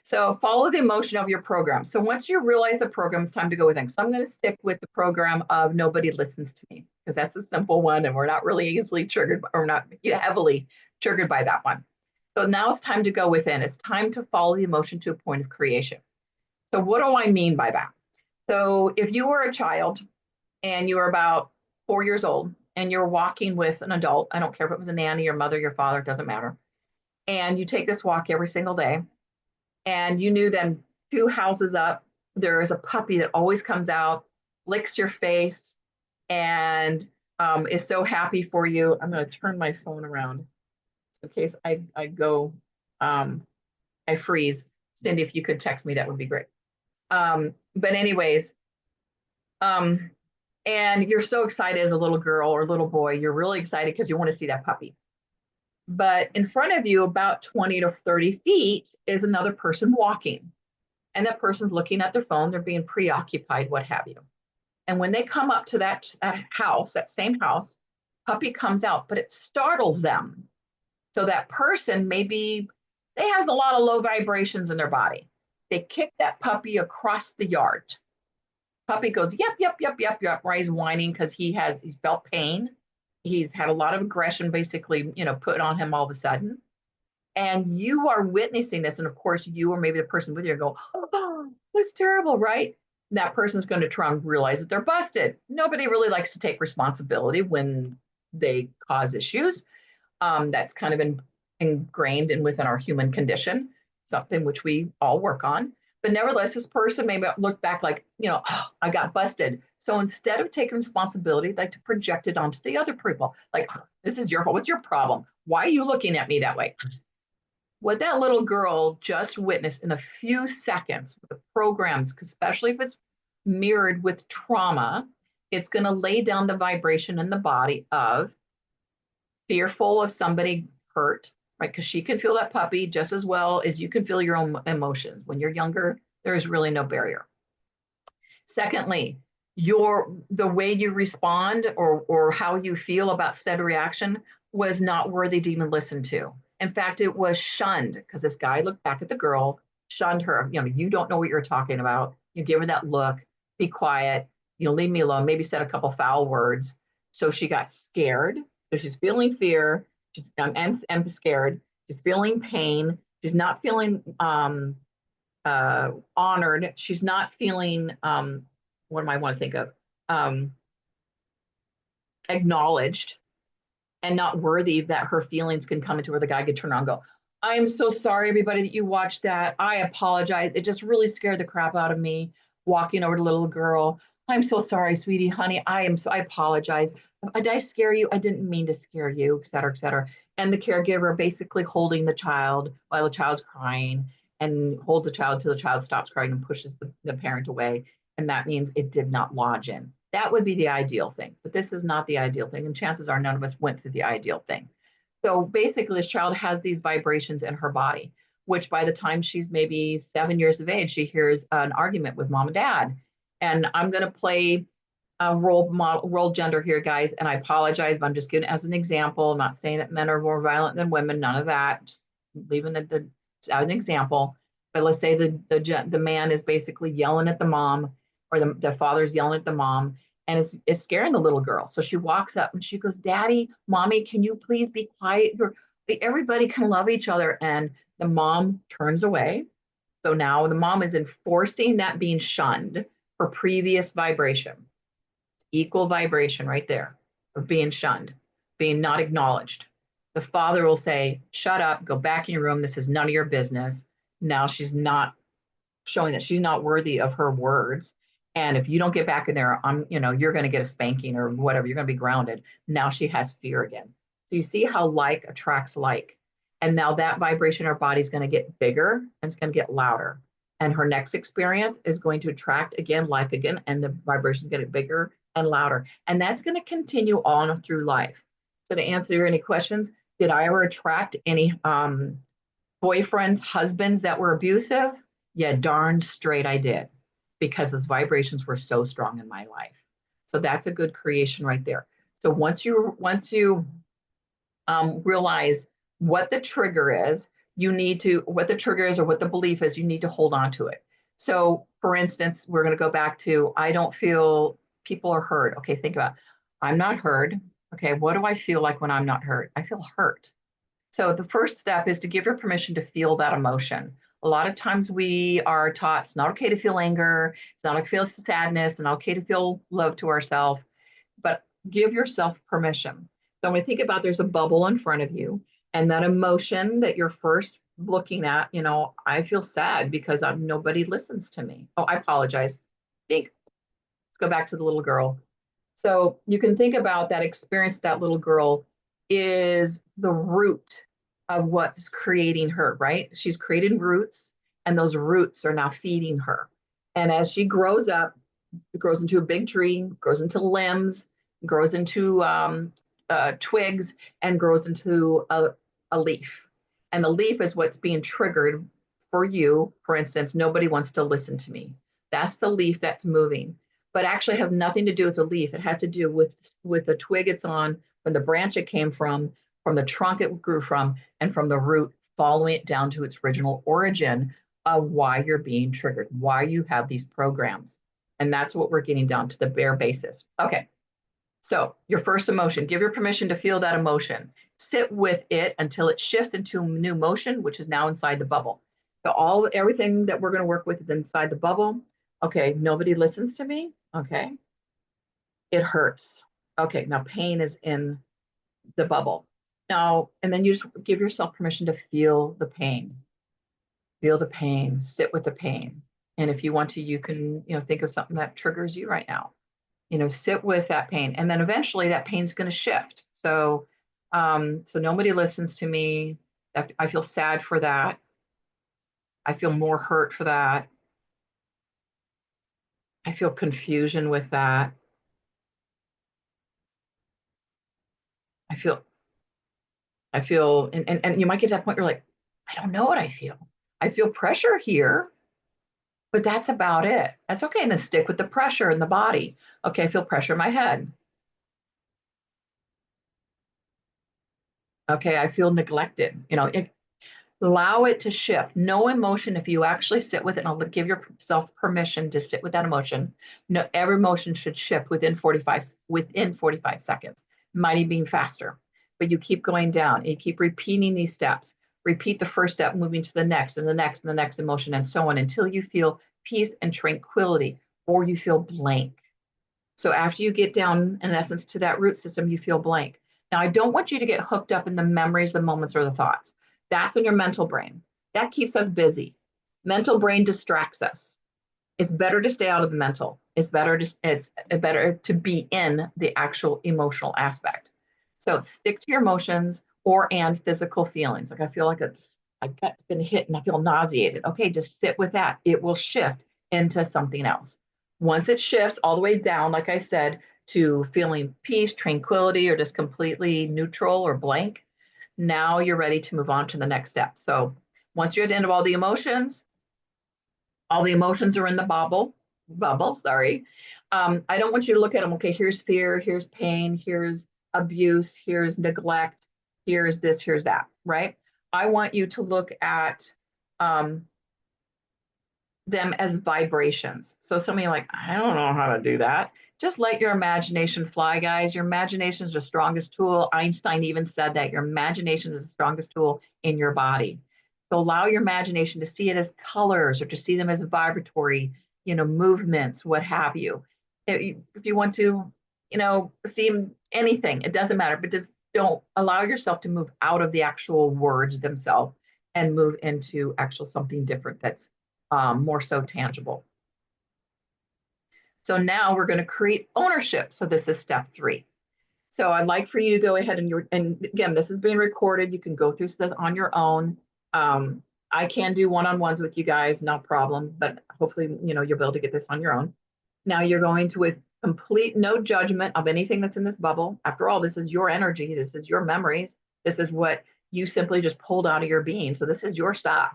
So follow the emotion of your program. So once you realize the program, it's time to go within. So I'm going to stick with the program of nobody listens to me because that's a simple one and we're not really easily triggered or not heavily triggered by that one. So now it's time to go within. It's time to follow the emotion to a point of creation. So what do I mean by that? So if you were a child and you were about 4 years old and you're walking with an adult. I don't care if it was a nanny, your mother, your father, it doesn't matter. And you take this walk every single day. And you knew then 2 houses up, there is a puppy that always comes out, licks your face, and is so happy for you. I'm going to turn my phone around in case I go, I freeze. Cindy, if you could text me, that would be great. But anyways, um, and you're so excited as a little girl or little boy, you're really excited because you want to see that puppy. But in front of you, about 20 to 30 feet, is another person walking. And that person's looking at their phone, they're being preoccupied, what have you. And when they come up to that house, that same house, puppy comes out, but it startles them. So that person maybe they has a lot of low vibrations in their body. They kick that puppy across the yard. Puppy goes, yep, yep, yep, yep, yep, right? He's whining because he's felt pain. He's had a lot of aggression basically, put on him all of a sudden. And you are witnessing this. And of course, you or maybe the person with you go, oh, that's terrible, right? And that person's going to try and realize that they're busted. Nobody really likes to take responsibility when they cause issues. That's kind of ingrained in within our human condition, something which we all work on. But nevertheless, this person may look back like, oh, I got busted. So instead of taking responsibility, they like to project it onto the other people. Like, this is your fault. What's your problem? Why are you looking at me that way? What that little girl just witnessed in a few seconds with the programs, especially if it's mirrored with trauma, it's going to lay down the vibration in the body of fearful of somebody hurt, right? Because she can feel that puppy just as well as you can feel your own emotions. When you're younger, there is really no barrier. Secondly, the way you respond or how you feel about said reaction was not worthy to even listen to. In fact, it was shunned because this guy looked back at the girl, shunned her. You don't know what you're talking about. You give her that look, be quiet, leave me alone, maybe said a couple foul words. So she got scared. So she's feeling fear. I'm scared. She's feeling pain. She's not feeling honored. She's not feeling, what do I want to think of? Acknowledged and not worthy that her feelings can come into where the guy could turn around and go, I'm so sorry, everybody, that you watched that. I apologize. It just really scared the crap out of me walking over to the little girl. I'm so sorry, sweetie, honey. I apologize. Did I scare you? I didn't mean to scare you, et cetera, et cetera. And the caregiver basically holding the child while the child's crying and holds the child until the child stops crying and pushes the parent away. And that means it did not lodge in. That would be the ideal thing, but this is not the ideal thing. And chances are none of us went through the ideal thing. So basically, this child has these vibrations in her body, which by the time she's maybe 7 years of age, she hears an argument with mom and dad. And I'm going to play a role gender here, guys. And I apologize, but I'm just giving it as an example. I'm not saying that men are more violent than women, none of that. Just leaving the as an example. But let's say the man is basically yelling at the mom, or the father's yelling at the mom, and it's scaring the little girl. So she walks up and she goes, Daddy, Mommy, can you please be quiet? Everybody can love each other. And the mom turns away. So now the mom is enforcing that being shunned for previous vibration, equal vibration right there of being shunned, being not acknowledged. The father will say, shut up, go back in your room. This is none of your business. Now she's not showing that she's not worthy of her words. And if you don't get back in there, you're going to get a spanking or whatever. You're going to be grounded. Now she has fear again. So you see how like attracts like. And now that vibration in her body is going to get bigger and it's going to get louder. And her next experience is going to attract again, like again, and the vibration is getting bigger and louder. And that's going to continue on through life. So to answer your any questions, did I ever attract any boyfriends, husbands that were abusive? Yeah, darn straight I did, because those vibrations were so strong in my life. So that's a good creation right there. So once you realize what the trigger is, what the trigger is or what the belief is, you need to hold on to it. So for instance, we're going to go back to, I don't feel people are heard. Okay, think about, I'm not heard. Okay, what do I feel like when I'm not heard? I feel hurt. So the first step is to give her permission to feel that emotion. A lot of times we are taught it's not okay to feel anger, it's not okay to feel sadness, it's not okay to feel love to ourselves, but give yourself permission. So when I think about there's a bubble in front of you, and that emotion that you're first looking at, I feel sad because nobody listens to me. Oh, I apologize. Think. Let's go back to the little girl. So you can think about that experience, that little girl is the root of what's creating her, right? She's created roots, and those roots are now feeding her. And as she grows up, it grows into a big tree, grows into limbs, grows into twigs, and grows into a leaf. And the leaf is what's being triggered for you. For instance, nobody wants to listen to me. That's the leaf that's moving, but actually has nothing to do with the leaf. It has to do with the twig it's on, from the branch it came from the trunk it grew from, and from the root, following it down to its original origin of why you're being triggered, why you have these programs. And that's what we're getting down to, the bare basis. Okay. So your first emotion, give your permission to feel that emotion. Sit with it until it shifts into new motion, which is now inside the bubble. So everything that we're going to work with is inside the bubble. Okay, nobody listens to me. Okay. It hurts. Okay, now pain is in the bubble. Now, and then you just give yourself permission to feel the pain. Feel the pain, sit with the pain. And if you want to, you can, think of something that triggers you right now. Sit with that pain, and then eventually that pain's going to shift. So nobody listens to me. I feel sad for that. I feel more hurt for that. I feel confusion with that. I feel, and you might get to that point where you're like, I don't know what I feel. I feel pressure here, but that's about it. That's okay. And then stick with the pressure in the body. Okay, I feel pressure in my head. Okay, I feel neglected. Allow it to shift. No emotion, if you actually sit with it, and I'll give yourself permission to sit with that emotion. No, every emotion should shift within 45 seconds. Might even be faster. But you keep going down and you keep repeating these steps. Repeat the first step, moving to the next and the next and the next emotion, and so on until you feel peace and tranquility, or you feel blank. So after you get down, in essence, to that root system, you feel blank. Now, I don't want you to get hooked up in the memories, the moments, or the thoughts. That's in your mental brain. That keeps us busy. Mental brain distracts us. It's better to stay out of the mental. It's better to be in the actual emotional aspect. So stick to your emotions and physical feelings. Like I feel like I got been hit and I feel nauseated. Okay, just sit with that. It will shift into something else. Once it shifts all the way down, like I said, to feeling peace, tranquility, or just completely neutral or blank, now you're ready to move on to the next step. So once you're at the end of all the emotions are in the bubble, sorry. I don't want you to look at them, okay, here's fear, here's pain, here's abuse, here's neglect, here's this, here's that, right? I want you to look at um, them as vibrations. So some of you are like, I don't know how to do that. Just let your imagination fly, guys. Your imagination is the strongest tool. Einstein even said that your imagination is the strongest tool in your body. So allow your imagination to see it as colors or to see them as vibratory, movements, what have you. If you want to, see anything, it doesn't matter, but just don't allow yourself to move out of the actual words themselves and move into actual something different that's more so tangible. So now we're going to create ownership. So this is step 3. So I'd like for you to go ahead and again, this is being recorded. You can go through stuff on your own. I can do one-on-ones with you guys, no problem, but hopefully, you'll be able to get this on your own. Now you're going to, with complete no judgment of anything that's in this bubble. After all, this is your energy. This is your memories. This is what you simply just pulled out of your being. So this is your stuff.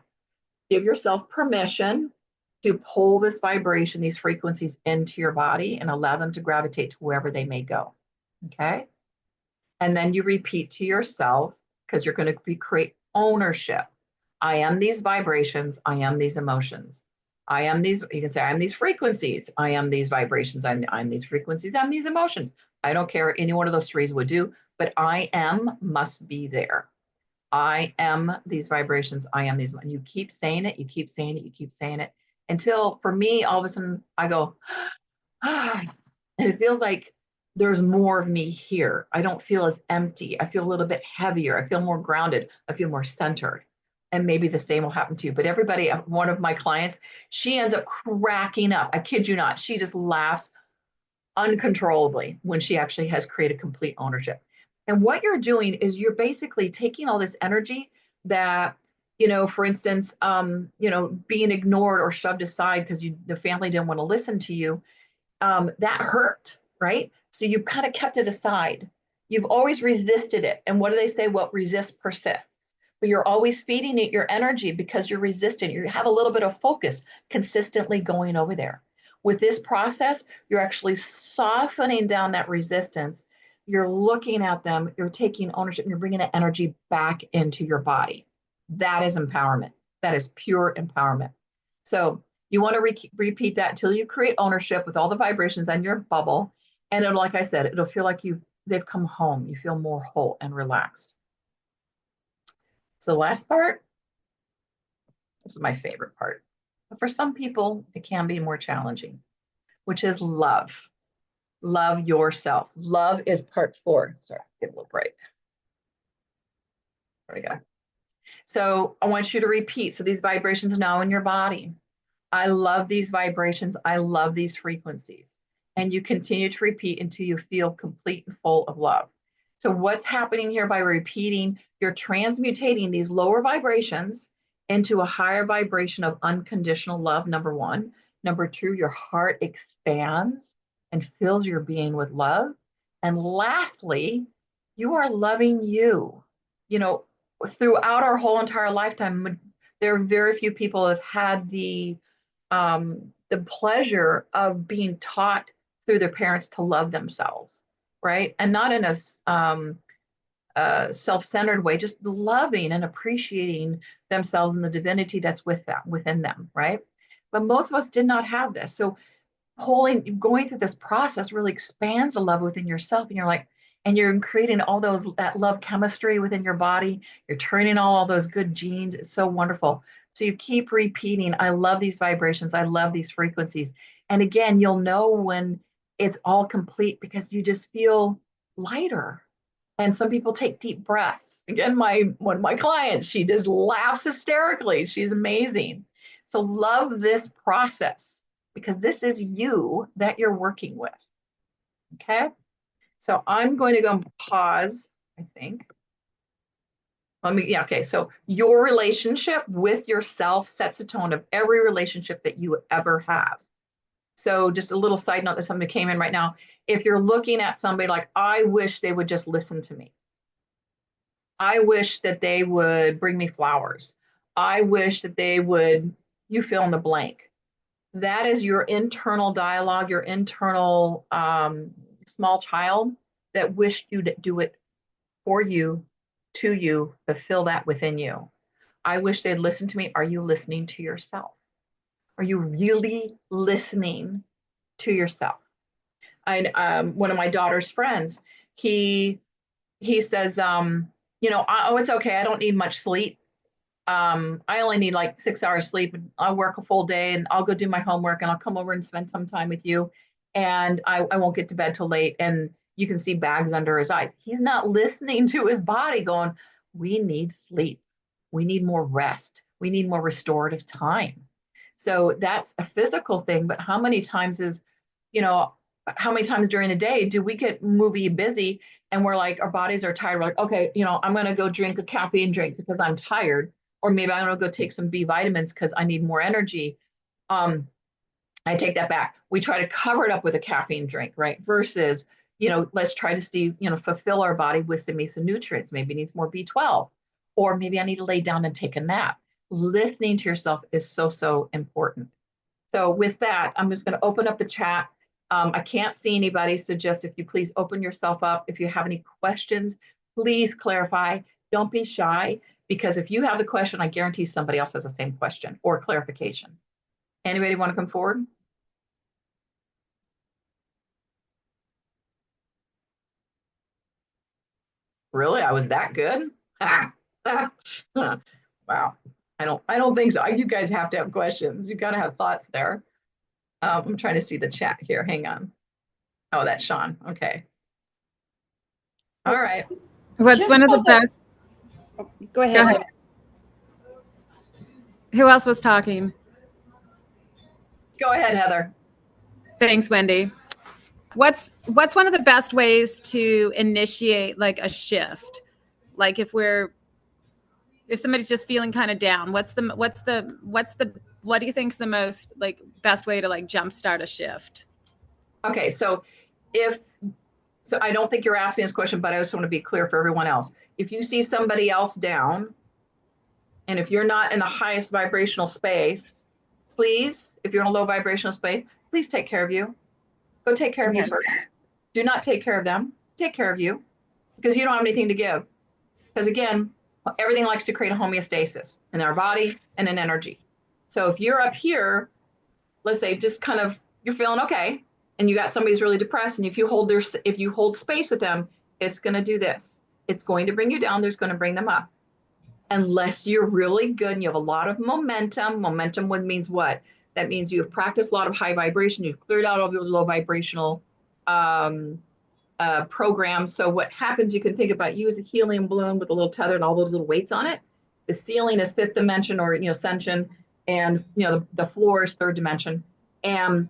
Give yourself permission to pull this vibration, these frequencies into your body and allow them to gravitate to wherever they may go. Okay. And then you repeat to yourself, because you're going to create ownership. I am these vibrations. I am these emotions. I am these, you can say, I am these frequencies. I am these vibrations. I'm these frequencies. I'm these emotions. I don't care. Any one of those 3s would do, but I am must be there. I am these vibrations. I am these. And you keep saying it, you keep saying it, you keep saying it until for me, all of a sudden I go, and it feels like there's more of me here. I don't feel as empty. I feel a little bit heavier. I feel more grounded. I feel more centered. And maybe the same will happen to you. But everybody, one of my clients, she ends up cracking up. I kid you not. She just laughs uncontrollably when she actually has created complete ownership. And what you're doing is you're basically taking all this energy that, for instance, being ignored or shoved aside because the family didn't want to listen to you, that hurt, right? So you kind of kept it aside. You've always resisted it. And what do they say? What resists persists. But you're always feeding it your energy because you're resistant. You have a little bit of focus consistently going over there. With this process, you're actually softening down that resistance. You're looking at them, you're taking ownership, and you're bringing that energy back into your body. That is empowerment. That is pure empowerment. So you want to repeat that until you create ownership with all the vibrations on your bubble. And it'll, like I said, it'll feel like they've come home. You feel more whole and relaxed. So the last part, this is my favorite part. But for some people, it can be more challenging, which is love. Love yourself. Love is part 4. Sorry, get a little bright. There we go. So I want you to repeat. So these vibrations now in your body. I love these vibrations. I love these frequencies. And you continue to repeat until you feel complete and full of love. So, what's happening here by repeating? You're transmutating these lower vibrations into a higher vibration of unconditional love, number 1. Number 2, your heart expands and fills your being with love. And lastly, you are loving you. Throughout our whole entire lifetime, there are very few people that have had the pleasure of being taught through their parents to love themselves, right? And not in a self-centered way, just loving and appreciating themselves and the divinity that's within them, right? But most of us did not have this. So going through this process really expands the love within yourself, and you're creating all that love chemistry within your body. You're turning all those good genes. It's so wonderful. So you keep repeating, I love these vibrations. I love these frequencies. And again, you'll know when it's all complete because you just feel lighter. And some people take deep breaths. Again, one of my clients, she just laughs hysterically. She's amazing. So love this process because this is you that you're working with. Okay. So I'm going to go pause, I think. Okay. So your relationship with yourself sets a tone of every relationship that you ever have. So just a little side note that somebody came in right now. If you're looking at somebody like, I wish they would just listen to me. I wish that they would bring me flowers. I wish that they would, you fill in the blank. That is your internal dialogue, your internal small child that wished you to do it for you, to you, fulfill that within you. I wish they'd listen to me. Are you listening to yourself? Are you really listening to yourself? One of my daughter's friends, he says, oh, it's okay. I don't need much sleep. I only need like 6 hours sleep. I'll work a full day and I'll go do my homework and I'll come over and spend some time with you. And I won't get to bed till late. And you can see bags under his eyes. He's not listening to his body going, we need sleep. We need more rest. We need more restorative time. So that's a physical thing. But you know, how many times during the day do we get movie busy and we're like, our bodies are tired. We're like, okay, I'm going to go drink a caffeine drink because I'm tired. Or maybe I'm going to go take some B vitamins because I need more energy. Um, I take that back. We try to cover it up with a caffeine drink, right? Versus, let's try to see, fulfill our body with some nutrients. Maybe it needs more B12, or maybe I need to lay down and take a nap. Listening to yourself is so, so important. So with that, I'm just going to open up the chat. I can't see anybody, so just if you please open yourself up. If you have any questions, please clarify. Don't be shy, because if you have the question, I guarantee somebody else has the same question or clarification. Anybody want to come forward? Really? I was that good? Wow. I don't think so. You guys have to have questions. You got to have thoughts there. I'm trying to see the chat here. Hang on. Oh, that's Sean. Okay. All right. What's Just one of the for the- best? Go ahead. Go ahead. Who else was talking? Go ahead, Heather. Thanks, Wendy. What's one of the best ways to initiate like a shift? Like if somebody's just feeling kind of down, what do you think's the most like best way to like jumpstart a shift? Okay, so I don't think you're asking this question, but I just want to be clear for everyone else. If you see somebody else down, and if you're not in the highest vibrational space, please, if you're in a low vibrational space, please take care of you. Go take care of you first. Do not take care of them. Take care of you because you don't have anything to give. Because again, everything likes to create a homeostasis in our body and in energy. So if you're up here, let's say just kind of you're feeling okay, and you got somebody who's really depressed, and if you hold space with them, it's going to do this. It's going to bring you down. There's going to bring them up. Unless you're really good and you have a lot of momentum. Momentum means what? That means you've practiced a lot of high vibration. You've cleared out all your low vibrational programs. So what happens, you can think about you as a helium balloon with a little tether and all those little weights on it. The ceiling is fifth dimension or ascension, and the floor is third dimension. And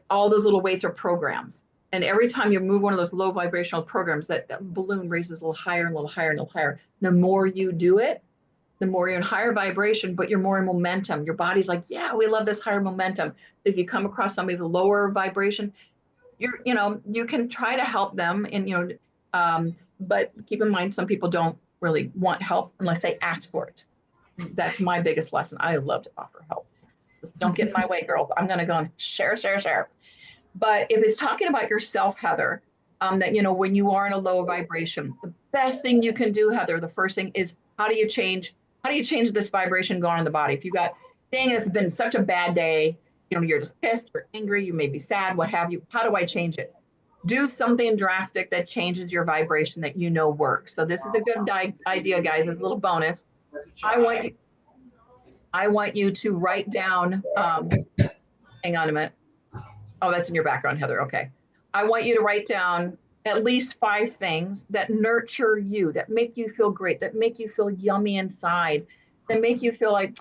all those little weights are programs. And every time you move one of those low vibrational programs, that balloon raises a little higher and a little higher and a little higher. The more you do it, the more you're in higher vibration, but you're more in momentum. Your body's like, yeah, we love this higher momentum. If you come across somebody with a lower vibration, you can try to help them, and but keep in mind, some people don't really want help unless they ask for it. That's my biggest lesson. I love to offer help. Don't get in my way, girls. I'm going to go and share. But if it's talking about yourself, Heather, that when you are in a low vibration, the best thing you can do, Heather, the first thing is how do you change this vibration going on in the body? If you got, dang, it's been such a bad day, you're just pissed, you're angry, you may be sad, what have you. How do I change it? Do something drastic that changes your vibration that works. So this is a good idea, guys. It's a little bonus. I want you to write down. Hang on a minute. Oh, that's in your background, Heather. Okay. I want you to write down at least 5 things that nurture you, that make you feel great, that make you feel yummy inside, that make you feel like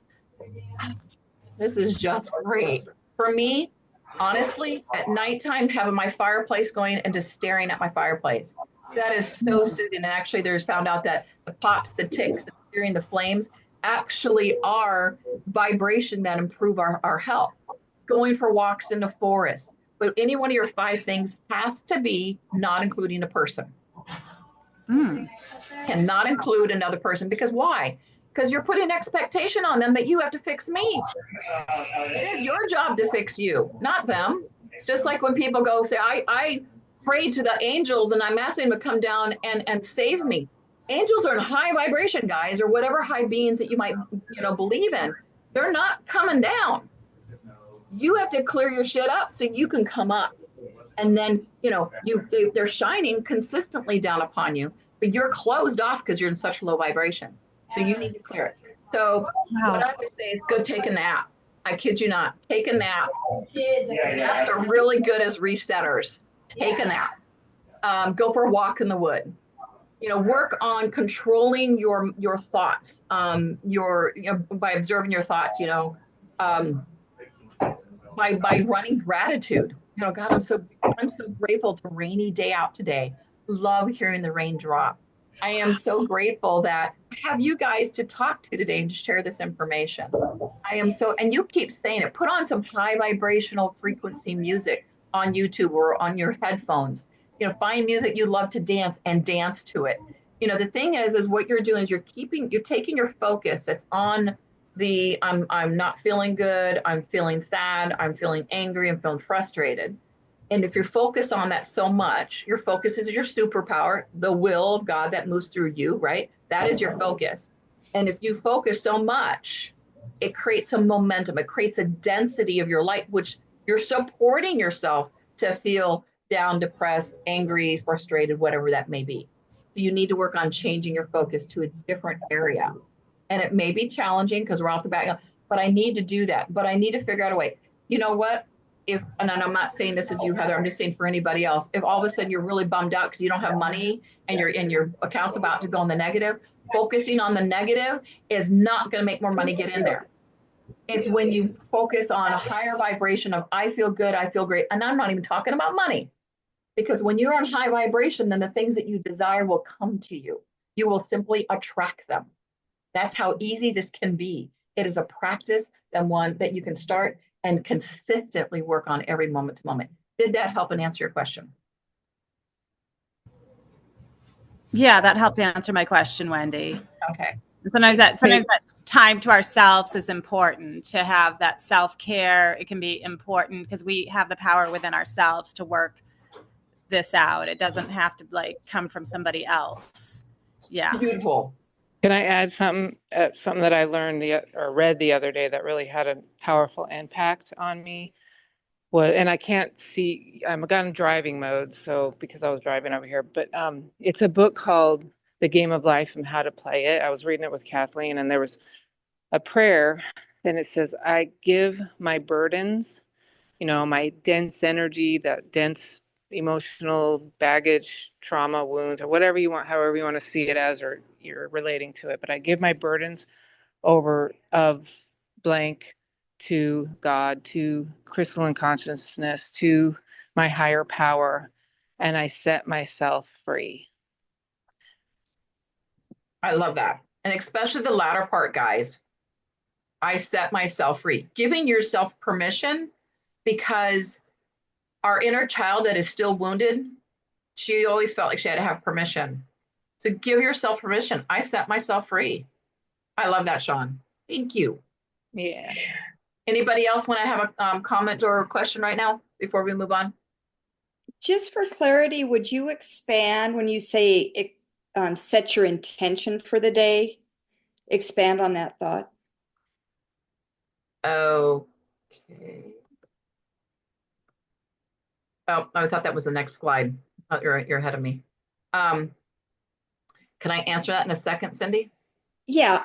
this is just great. For me, honestly, at nighttime, having my fireplace going and just staring at my fireplace, that is so soothing. And actually, there's found out that the pops, the ticks, hearing the flames actually are vibration that improve our health. Going for walks in the forest. But any one of your 5 things has to be not including a person. Cannot include another person. Because why? Because you're putting expectation on them that you have to fix me. It is your job to fix you, not them. Just like when people go say, I prayed to the angels and I'm asking them to come down and save me. Angels are in high vibration, guys, or whatever high beings that you might believe in. They're not coming down. You have to clear your shit up so you can come up. And then, they're shining consistently down upon you, but you're closed off because you're in such low vibration. So you need to clear it. So what I would say is go take a nap. I kid you not. Take a nap. Naps are really good as resetters. Take a nap. Go for a walk in the wood. Work on controlling your thoughts. By observing your thoughts. By running gratitude. God, I'm so grateful. It's a rainy day out today. Love hearing the rain drop. I am so grateful that I have you guys to talk to today and to share this information. And you keep saying it, put on some high vibrational frequency music on YouTube or on your headphones. Find music you love to dance and dance to it. The thing is what you're doing is you're taking your focus that's on I'm not feeling good, I'm feeling sad, I'm feeling angry, I'm feeling frustrated. And if you're focused on that so much, your focus is your superpower, the will of God that moves through you, right? That is your focus. And if you focus so much, it creates a momentum, it creates a density of your light, which you're supporting yourself to feel down, depressed, angry, frustrated, whatever that may be. So you need to work on changing your focus to a different area. And it may be challenging because we're off the bat, but I need to do that. But I need to figure out a way. You know what? If, and I'm not saying this is you, Heather, I'm just saying for anybody else, if all of a sudden you're really bummed out because you don't have money and your account's about to go in the negative, focusing on the negative is not going to make more money get in there. It's when you focus on a higher vibration of I feel good, I feel great. And I'm not even talking about money. Because when you're on high vibration, then the things that you desire will come to you. You will simply attract them. That's how easy this can be. It is a practice and one that you can start and consistently work on every moment to moment. Did that help and answer your question? Yeah, that helped answer my question, Wendy. Okay. Sometimes that time to ourselves is important, to have that self-care. It can be important because we have the power within ourselves to work this out. It doesn't have to like come from somebody else. Yeah. Beautiful. Can I add something that I learned or read the other day that really had a powerful impact on me? And I can't see, I'm in driving mode, so because I was driving over here, but it's a book called The Game of Life and How to Play It. I was reading it with Kathleen, and there was a prayer, and it says, I give my burdens, my dense energy, that dense emotional baggage, trauma, wounds, or whatever you want, however you want to see it as, or you're relating to it. But I give my burdens over of blank to God, to crystalline consciousness, to my higher power, and I set myself free. I love that. And especially the latter part, guys. I set myself free. Giving yourself permission, because our inner child that is still wounded, she always felt like she had to have permission. So give yourself permission. I set myself free. I love that, Sean. Thank you. Yeah. Anybody else want to have a comment or question right now before we move on? Just for clarity, would you expand when you say set your intention for the day? Expand on that thought. Okay. Oh, I thought that was the next slide. Oh, you're ahead of me. Can I answer that in a second, Cindy? Yeah,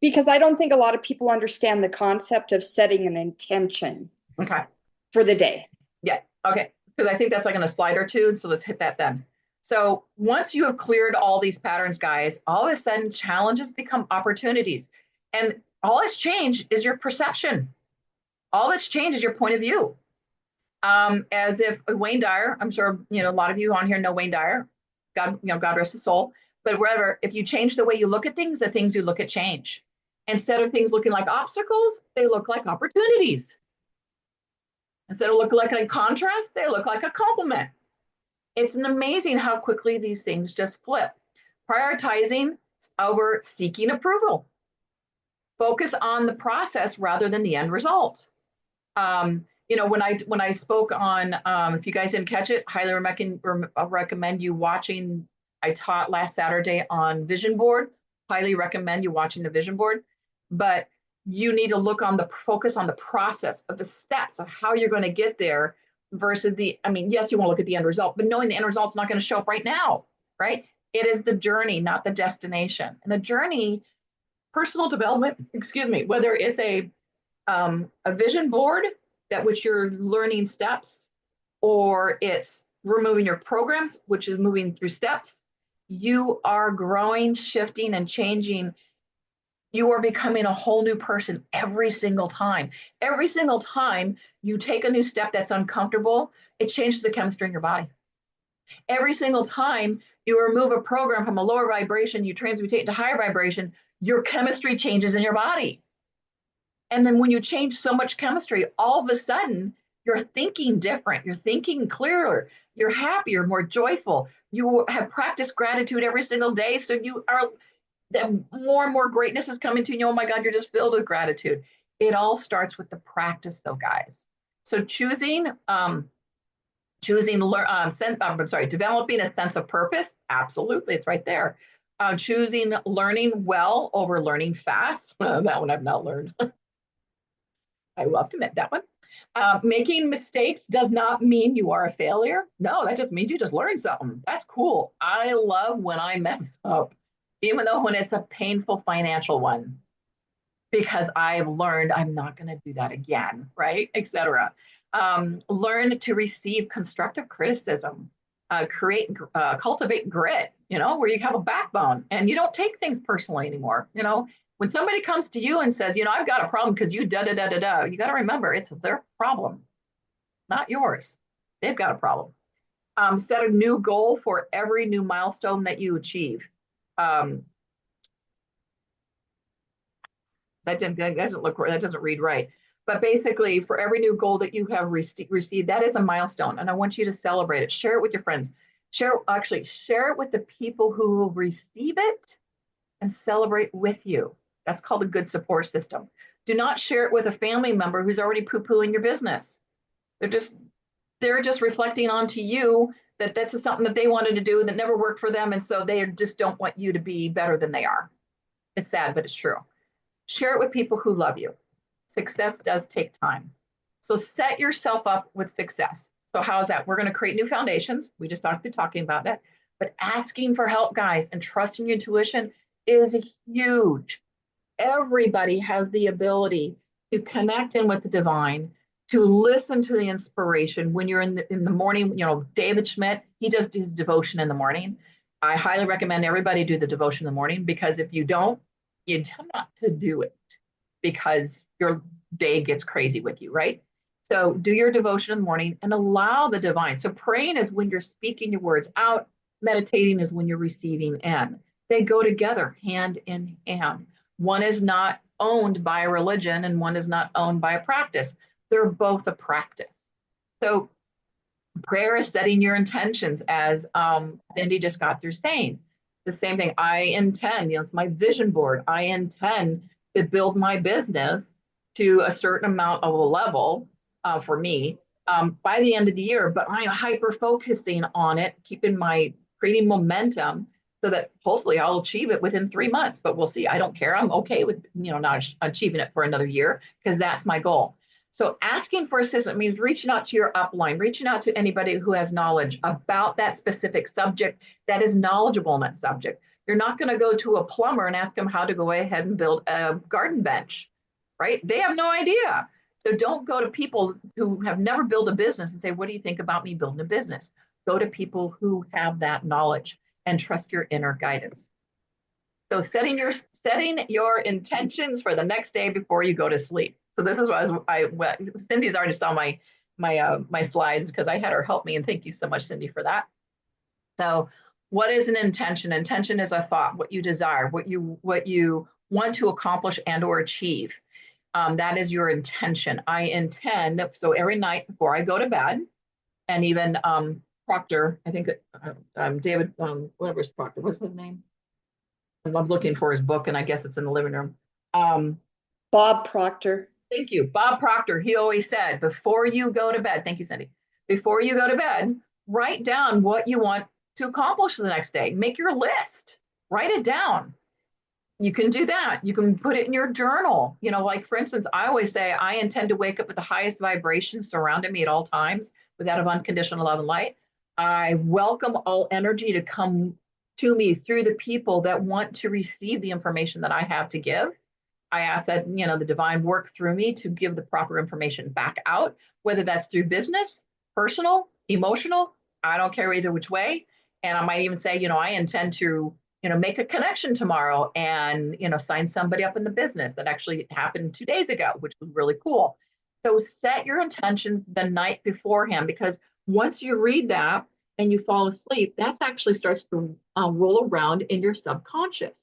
because I don't think a lot of people understand the concept of setting an intention Okay. for the day. Yeah. Okay. Because I think that's like in a slide or two. So let's hit that then. So once you have cleared all these patterns, guys, all of a sudden challenges become opportunities. And all that's changed is your perception. All that's changed is your point of view. As if Wayne Dyer, I'm sure, a lot of you on here know Wayne Dyer, God rest his soul. But wherever, if you change the way you look at things, the things you look at change. Instead of things looking like obstacles, they look like opportunities. Instead of looking like a contrast, they look like a compliment. It's amazing how quickly these things just flip. Prioritizing over seeking approval. Focus on the process rather than the end result. When I spoke on, if you guys didn't catch it, highly recommend you watching. I taught last Saturday on vision board. Highly recommend you watching the vision board. But you need to focus on the process of the steps of how you're going to get there versus yes, you want to look at the end result, but knowing the end result's not going to show up right now, right? It is the journey, not the destination. And the journey, personal development, whether it's a vision board that which you're learning steps, or it's removing your programs, which is moving through steps, you are growing, shifting, and changing. You are becoming a whole new person every single time. Every single time you take a new step that's uncomfortable, it changes the chemistry in your body. Every single time you remove a program from a lower vibration, you transmutate into higher vibration, your chemistry changes in your body. And then when you change so much chemistry, all of a sudden you're thinking different, you're thinking clearer, you're happier, more joyful. You have practiced gratitude every single day. So you are, that more and more greatness is coming to you. Oh my God, you're just filled with gratitude. It all starts with the practice though, guys. So developing a sense of purpose. Absolutely. It's right there. Choosing learning well over learning fast. That one I've not learned. I will have to admit that one. Making mistakes does not mean you are a failure. No, that just means you just learned something. That's cool. I love when I mess up, even though when it's a painful financial one, because I've learned I'm not going to do that again, right? Etc. Learn to receive constructive criticism. Cultivate grit, where you have a backbone and you don't take things personally anymore. When somebody comes to you and says, I've got a problem because you da da da da da, you got to remember it's their problem, not yours. They've got a problem. Set a new goal for every new milestone that you achieve. That doesn't look right. That doesn't read right. But basically, for every new goal that you have received, that is a milestone, and I want you to celebrate it. Share it with your friends. Share it with the people who will receive it and celebrate with you. That's called a good support system. Do not share it with a family member who's already poo-pooing your business. They're just reflecting onto you that that's something that they wanted to do that never worked for them, and so they just don't want you to be better than they are. It's sad, but it's true. Share it with people who love you. Success does take time. So set yourself up with success. So how is that? We're going to create new foundations. We just started talking about that. But asking for help, guys, and trusting your intuition is huge. Everybody has the ability to connect in with the divine, to listen to the inspiration. When you're in the morning, David Schmidt, he does his devotion in the morning. I highly recommend everybody do the devotion in the morning, because if you don't, you tend not to do it because your day gets crazy with you, right? So do your devotion in the morning and allow the divine. So praying is when you're speaking your words out. Meditating is when you're receiving in. They go together hand in hand. One is not owned by a religion and one is not owned by a practice. They're both a practice. So prayer is setting your intentions, as Cindy just got through saying. The same thing. I intend, it's my vision board. I intend to build my business to a certain amount of a level for me by the end of the year, but I'm hyper focusing on it, creating momentum so that hopefully I'll achieve it within 3 months, but we'll see. I don't care. I'm okay with, not achieving it for another year, because that's my goal. So asking for assistance means reaching out to your upline, reaching out to anybody who has knowledge about that specific subject, that is knowledgeable in that subject. You're not going to go to a plumber and ask them how to go ahead and build a garden bench, right? They have no idea. So don't go to people who have never built a business and say, what do you think about me building a business? Go to people who have that knowledge and trust your inner guidance. So setting your intentions for the next day before you go to sleep. So this is what Cindy's already saw my slides, because I had her help me, and thank you so much, Cindy, for that. So what is an intention? Intention is a thought, what you desire, what you want to accomplish and or achieve. That is your intention. I intend, so every night before I go to bed, and even Proctor, I think David, whatever's Proctor, what's his name? I'm looking for his book, and I guess it's in the living room. Bob Proctor. Thank you. Bob Proctor, he always said, before you go to bed, thank you, Cindy, before you go to bed, write down what you want to accomplish the next day. Make your list, write it down. You can do that. You can put it in your journal. Like for instance, I always say, I intend to wake up with the highest vibration surrounding me at all times, with that of unconditional love and light. I welcome all energy to come to me through the people that want to receive the information that I have to give. I ask that, the divine work through me to give the proper information back out, whether that's through business, personal, emotional, I don't care either which way. And I might even say, I intend to, make a connection tomorrow and, sign somebody up in the business. That actually happened 2 days ago, which was really cool. So set your intentions the night beforehand, because once you read that and you fall asleep, that actually starts to roll around in your subconscious.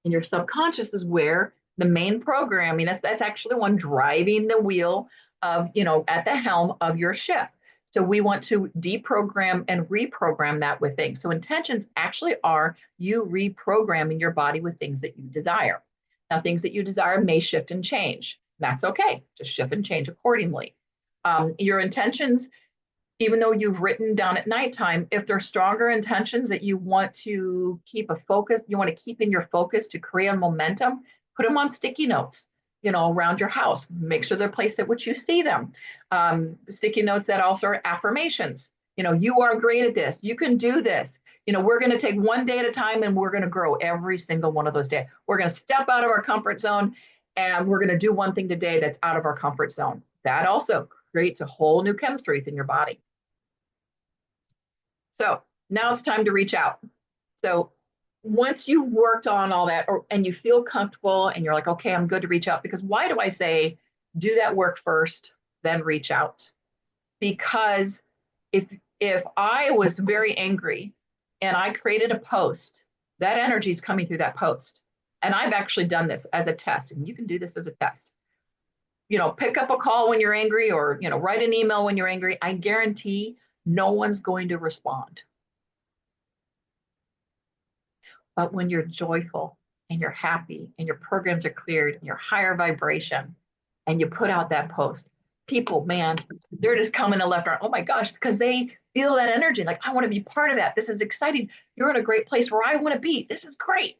And your subconscious is where the main programming, that's actually the one driving the wheel of, at the helm of your ship. So we want to deprogram and reprogram that with things. So intentions actually are you reprogramming your body with things that you desire. Now, things that you desire may shift and change. That's okay. Just shift and change accordingly. Your intentions, even though you've written down at nighttime, if they're stronger intentions that you want to keep a focus, you want to keep in your focus to create a momentum, put them on sticky notes. around your house. Make sure they're placed at which you see them. Sticky notes that also are affirmations. You are great at this. You can do this. We're going to take one day at a time and we're going to grow every single one of those days. We're going to step out of our comfort zone and we're going to do one thing today that's out of our comfort zone. That also creates a whole new chemistry within your body. So now it's time to reach out. So once you've worked on all that and you feel comfortable and you're like, okay, I'm good to reach out, because why do I say do that work first, then reach out? Because if I was very angry and I created a post, that energy is coming through that post. And I've actually done this as a test, and you can do this as a test. Pick up a call when you're angry, or, write an email when you're angry. I guarantee no one's going to respond. But when you're joyful and you're happy and your programs are cleared and you're higher vibration and you put out that post, people, man, they're just coming to left, right. Oh my gosh, because they feel that energy. Like, I want to be part of that. This is exciting. You're in a great place where I want to be. This is great.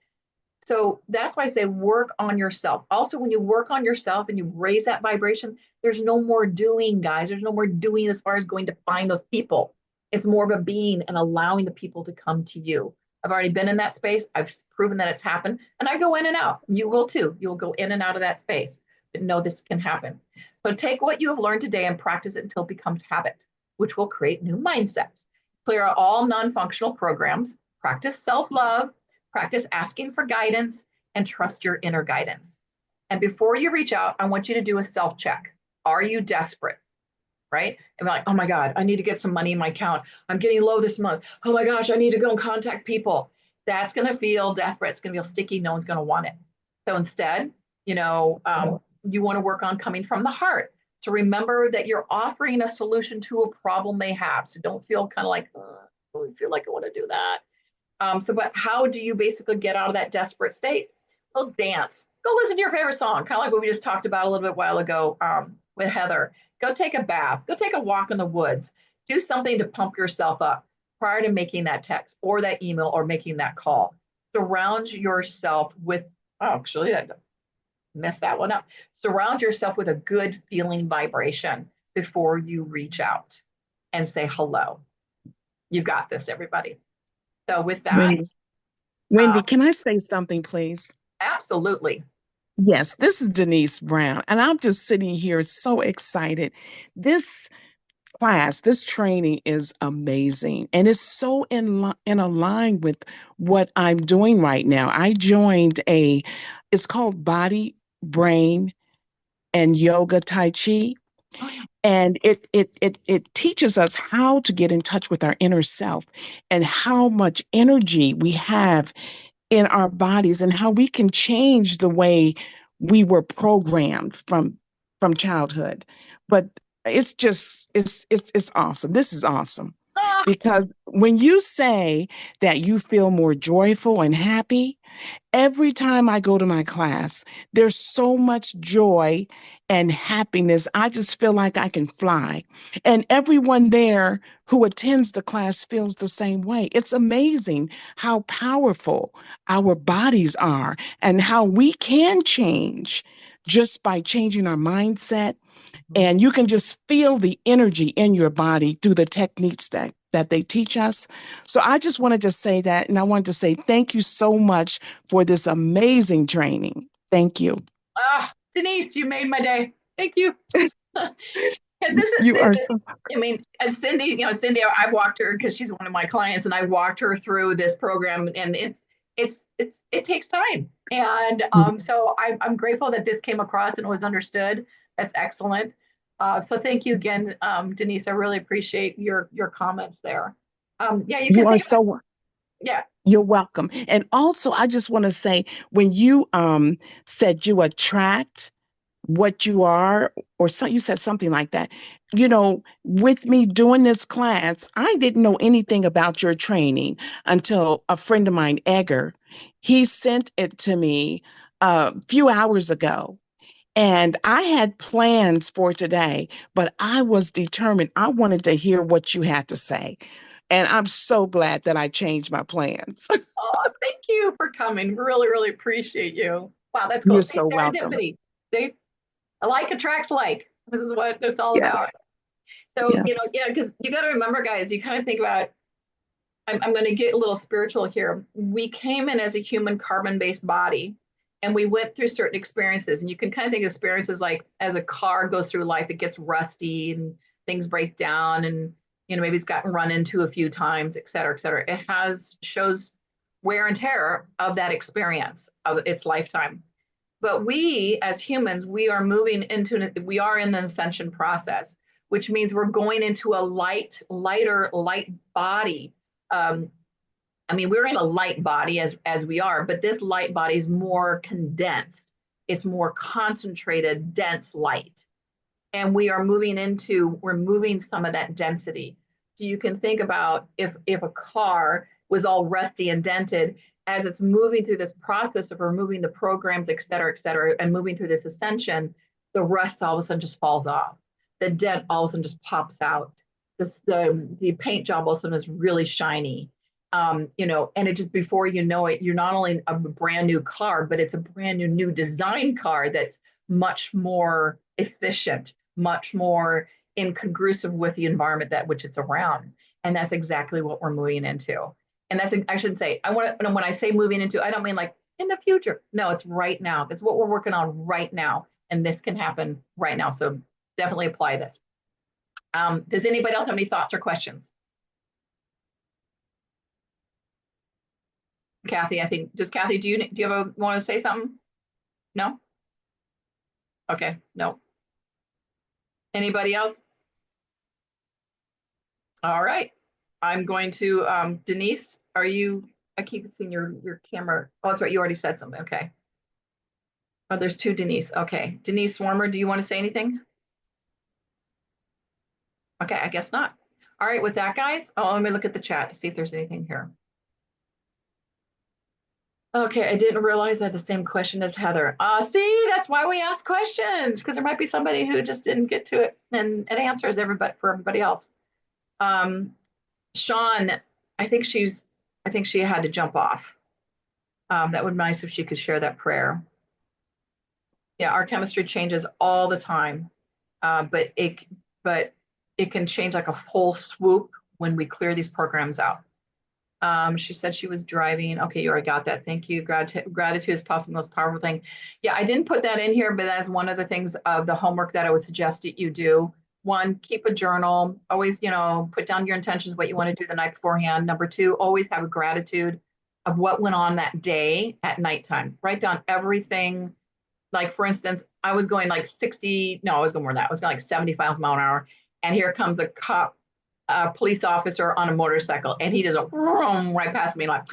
So that's why I say work on yourself. Also, when you work on yourself and you raise that vibration, there's no more doing, guys. There's no more doing as far as going to find those people. It's more of a being and allowing the people to come to you. I've already been in that space. I've proven that it's happened. And I go in and out. You will too. You'll go in and out of that space. But know this can happen. So take what you have learned today and practice it until it becomes habit, which will create new mindsets. Clear out all non-functional programs. Practice self-love. Practice asking for guidance, and trust your inner guidance. And before you reach out, I want you to do a self-check. Are you desperate? Right? And like, oh my God, I need to get some money in my account. I'm getting low this month. Oh my gosh, I need to go and contact people. That's going to feel desperate. It's going to feel sticky. No one's going to want it. So instead, you want to work on coming from the heart. So remember that you're offering a solution to a problem they have. So don't feel kind of like, I feel like I want to do that. But how do you basically get out of that desperate state? Well, dance. Go listen to your favorite song, kind of like what we just talked about a little bit while ago with Heather. Go take a bath. Go take a walk in the woods. Do something to pump yourself up prior to making that text or that email or making that call. Surround yourself with, actually, I messed that one up. Surround yourself with a good feeling vibration before you reach out and say hello. You got this, everybody. So with that, Wendy, can I say something, please? Absolutely. Yes, this is Denise Brown, and I'm just sitting here so excited. This class, this training is amazing, and it's so in line with what I'm doing right now. I joined it's called Body, Brain, and Yoga Tai Chi. Oh, yeah. And it teaches us how to get in touch with our inner self and how much energy we have in our bodies and how we can change the way we were programmed from childhood. But it's awesome. This is awesome. Because when you say that you feel more joyful and happy, every time I go to my class, there's so much joy and happiness. I just feel like I can fly. And everyone there who attends the class feels the same way. It's amazing how powerful our bodies are and how we can change just by changing our mindset. And you can just feel the energy in your body through the techniques that they teach us. So I just wanted to say that, and I wanted to say thank you so much for this amazing training. Thank you. Denise, you made my day. Thank you. You are so welcome. I mean, and Cindy, I walked her because she's one of my clients, and I walked her through this program, and it takes time. And so I'm grateful that this came across and was understood. That's excellent. So thank you again, Denise. I really appreciate your comments there. You are so. Yeah. You're welcome. And also, I just want to say, when you said you attract what you are, or you said something like that, with me doing this class, I didn't know anything about your training until a friend of mine, Edgar, he sent it to me a few hours ago. And I had plans for today, but I was determined. I wanted to hear what you had to say. And I'm so glad that I changed my plans. Oh, thank you for coming. Really, really appreciate you. Wow, that's cool. You're so welcome. See, like attracts like. This is what it's all about. Yes. So, Yes. yeah, because you got to remember, guys, you kind of think about, I'm going to get a little spiritual here. We came in as a human carbon-based body, and we went through certain experiences. And you can kind of think of experiences like as a car goes through life, it gets rusty and things break down, and maybe it's gotten run into a few times, et cetera, et cetera. It shows wear and tear of that experience of its lifetime. But we, as humans, we are in an ascension process, which means we're going into a lighter light body. We're in a light body as we are, but this light body is more condensed. It's more concentrated, dense light. And we're moving some of that density. So you can think about if a car was all rusty and dented, as it's moving through this process of removing the programs, et cetera, and moving through this ascension, the rust all of a sudden just falls off. The dent all of a sudden just pops out. The paint job all of a sudden is really shiny. And it just, before you know it, you're not only a brand new car, but it's a brand new design car that's much more efficient, much more incongruous with the environment that which it's around. And that's exactly what we're moving into. And I shouldn't say, when I say moving into, I don't mean like in the future. No, it's right now. It's what we're working on right now. And this can happen right now. So definitely apply this. Does anybody else have any thoughts or questions? Kathy, Kathy, do you want to say something? No? Okay, no. Anybody else? All right. I'm going to, Denise, I keep seeing your camera. Oh, that's right. You already said something. Okay. Oh, there's two Denise. Okay. Denise Swarmer, do you want to say anything? Okay, I guess not. All right, with that, guys, let me look at the chat to see if there's anything here. Okay, I didn't realize I had the same question as Heather. See, that's why we ask questions, because there might be somebody who just didn't get to it, and it answers for everybody else. Sean, I think she had to jump off. That would be nice if she could share that prayer. Yeah, our chemistry changes all the time, but it can change like a whole swoop when we clear these programs out. She said she was driving. Okay, you already got that. Thank you. Gratitude is possibly the most powerful thing. Yeah, I didn't put that in here, but that's one of the things of the homework that I would suggest that you do. One, keep a journal. Always, put down your intentions, what you want to do the night beforehand. Number two, always have a gratitude of what went on that day at nighttime. Write down everything. Like, for instance, I was going like 60, no, I was going more than that. I was going like 75 miles an hour. And here comes a police officer on a motorcycle, and he does a vroom right past me. Like,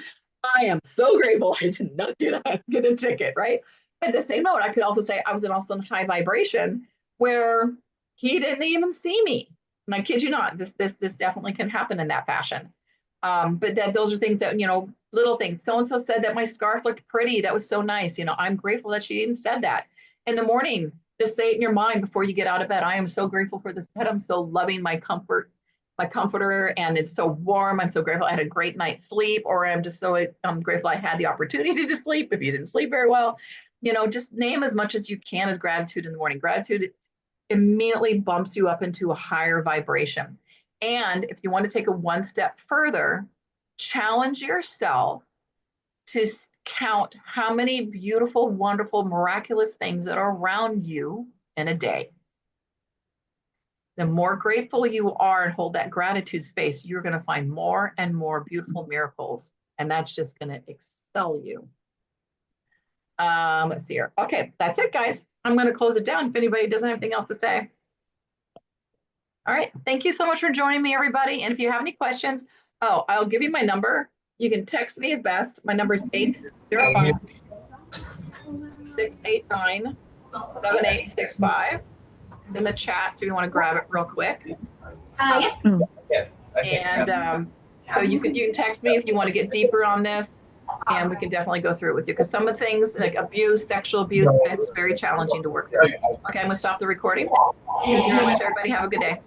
I am so grateful I did not get a ticket, right? At the same note, I could also say I was also in high vibration where he didn't even see me. And I kid you not, this definitely can happen in that fashion. But those are things that, little things. So-and-so said that my scarf looked pretty. That was so nice. I'm grateful that she even said that. In the morning, just say it in your mind before you get out of bed. I am so grateful for this bed. I'm so loving my comforter, and it's so warm. I'm so grateful I had a great night's sleep, or I'm grateful I had the opportunity to sleep if you didn't sleep very well. Just name as much as you can as gratitude in the morning. Gratitude immediately bumps you up into a higher vibration. And if you want to take it one step further, challenge yourself to count how many beautiful, wonderful, miraculous things that are around you in a day. The more grateful you are and hold that gratitude space, you're going to find more and more beautiful miracles. And that's just going to excel you. Let's see here. Okay, that's it, guys. I'm going to close it down if anybody doesn't have anything else to say. All right. Thank you so much for joining me, everybody. And if you have any questions, I'll give you my number. You can text me as best. My number is 805-689-7865. It's in the chat, so you want to grab it real quick. Yeah. And so you can text me if you want to get deeper on this, and we can definitely go through it with you, because some of the things like abuse, sexual abuse, it's very challenging to work through. Okay, I'm going to stop the recording. Thank you very much, everybody. Have a good day.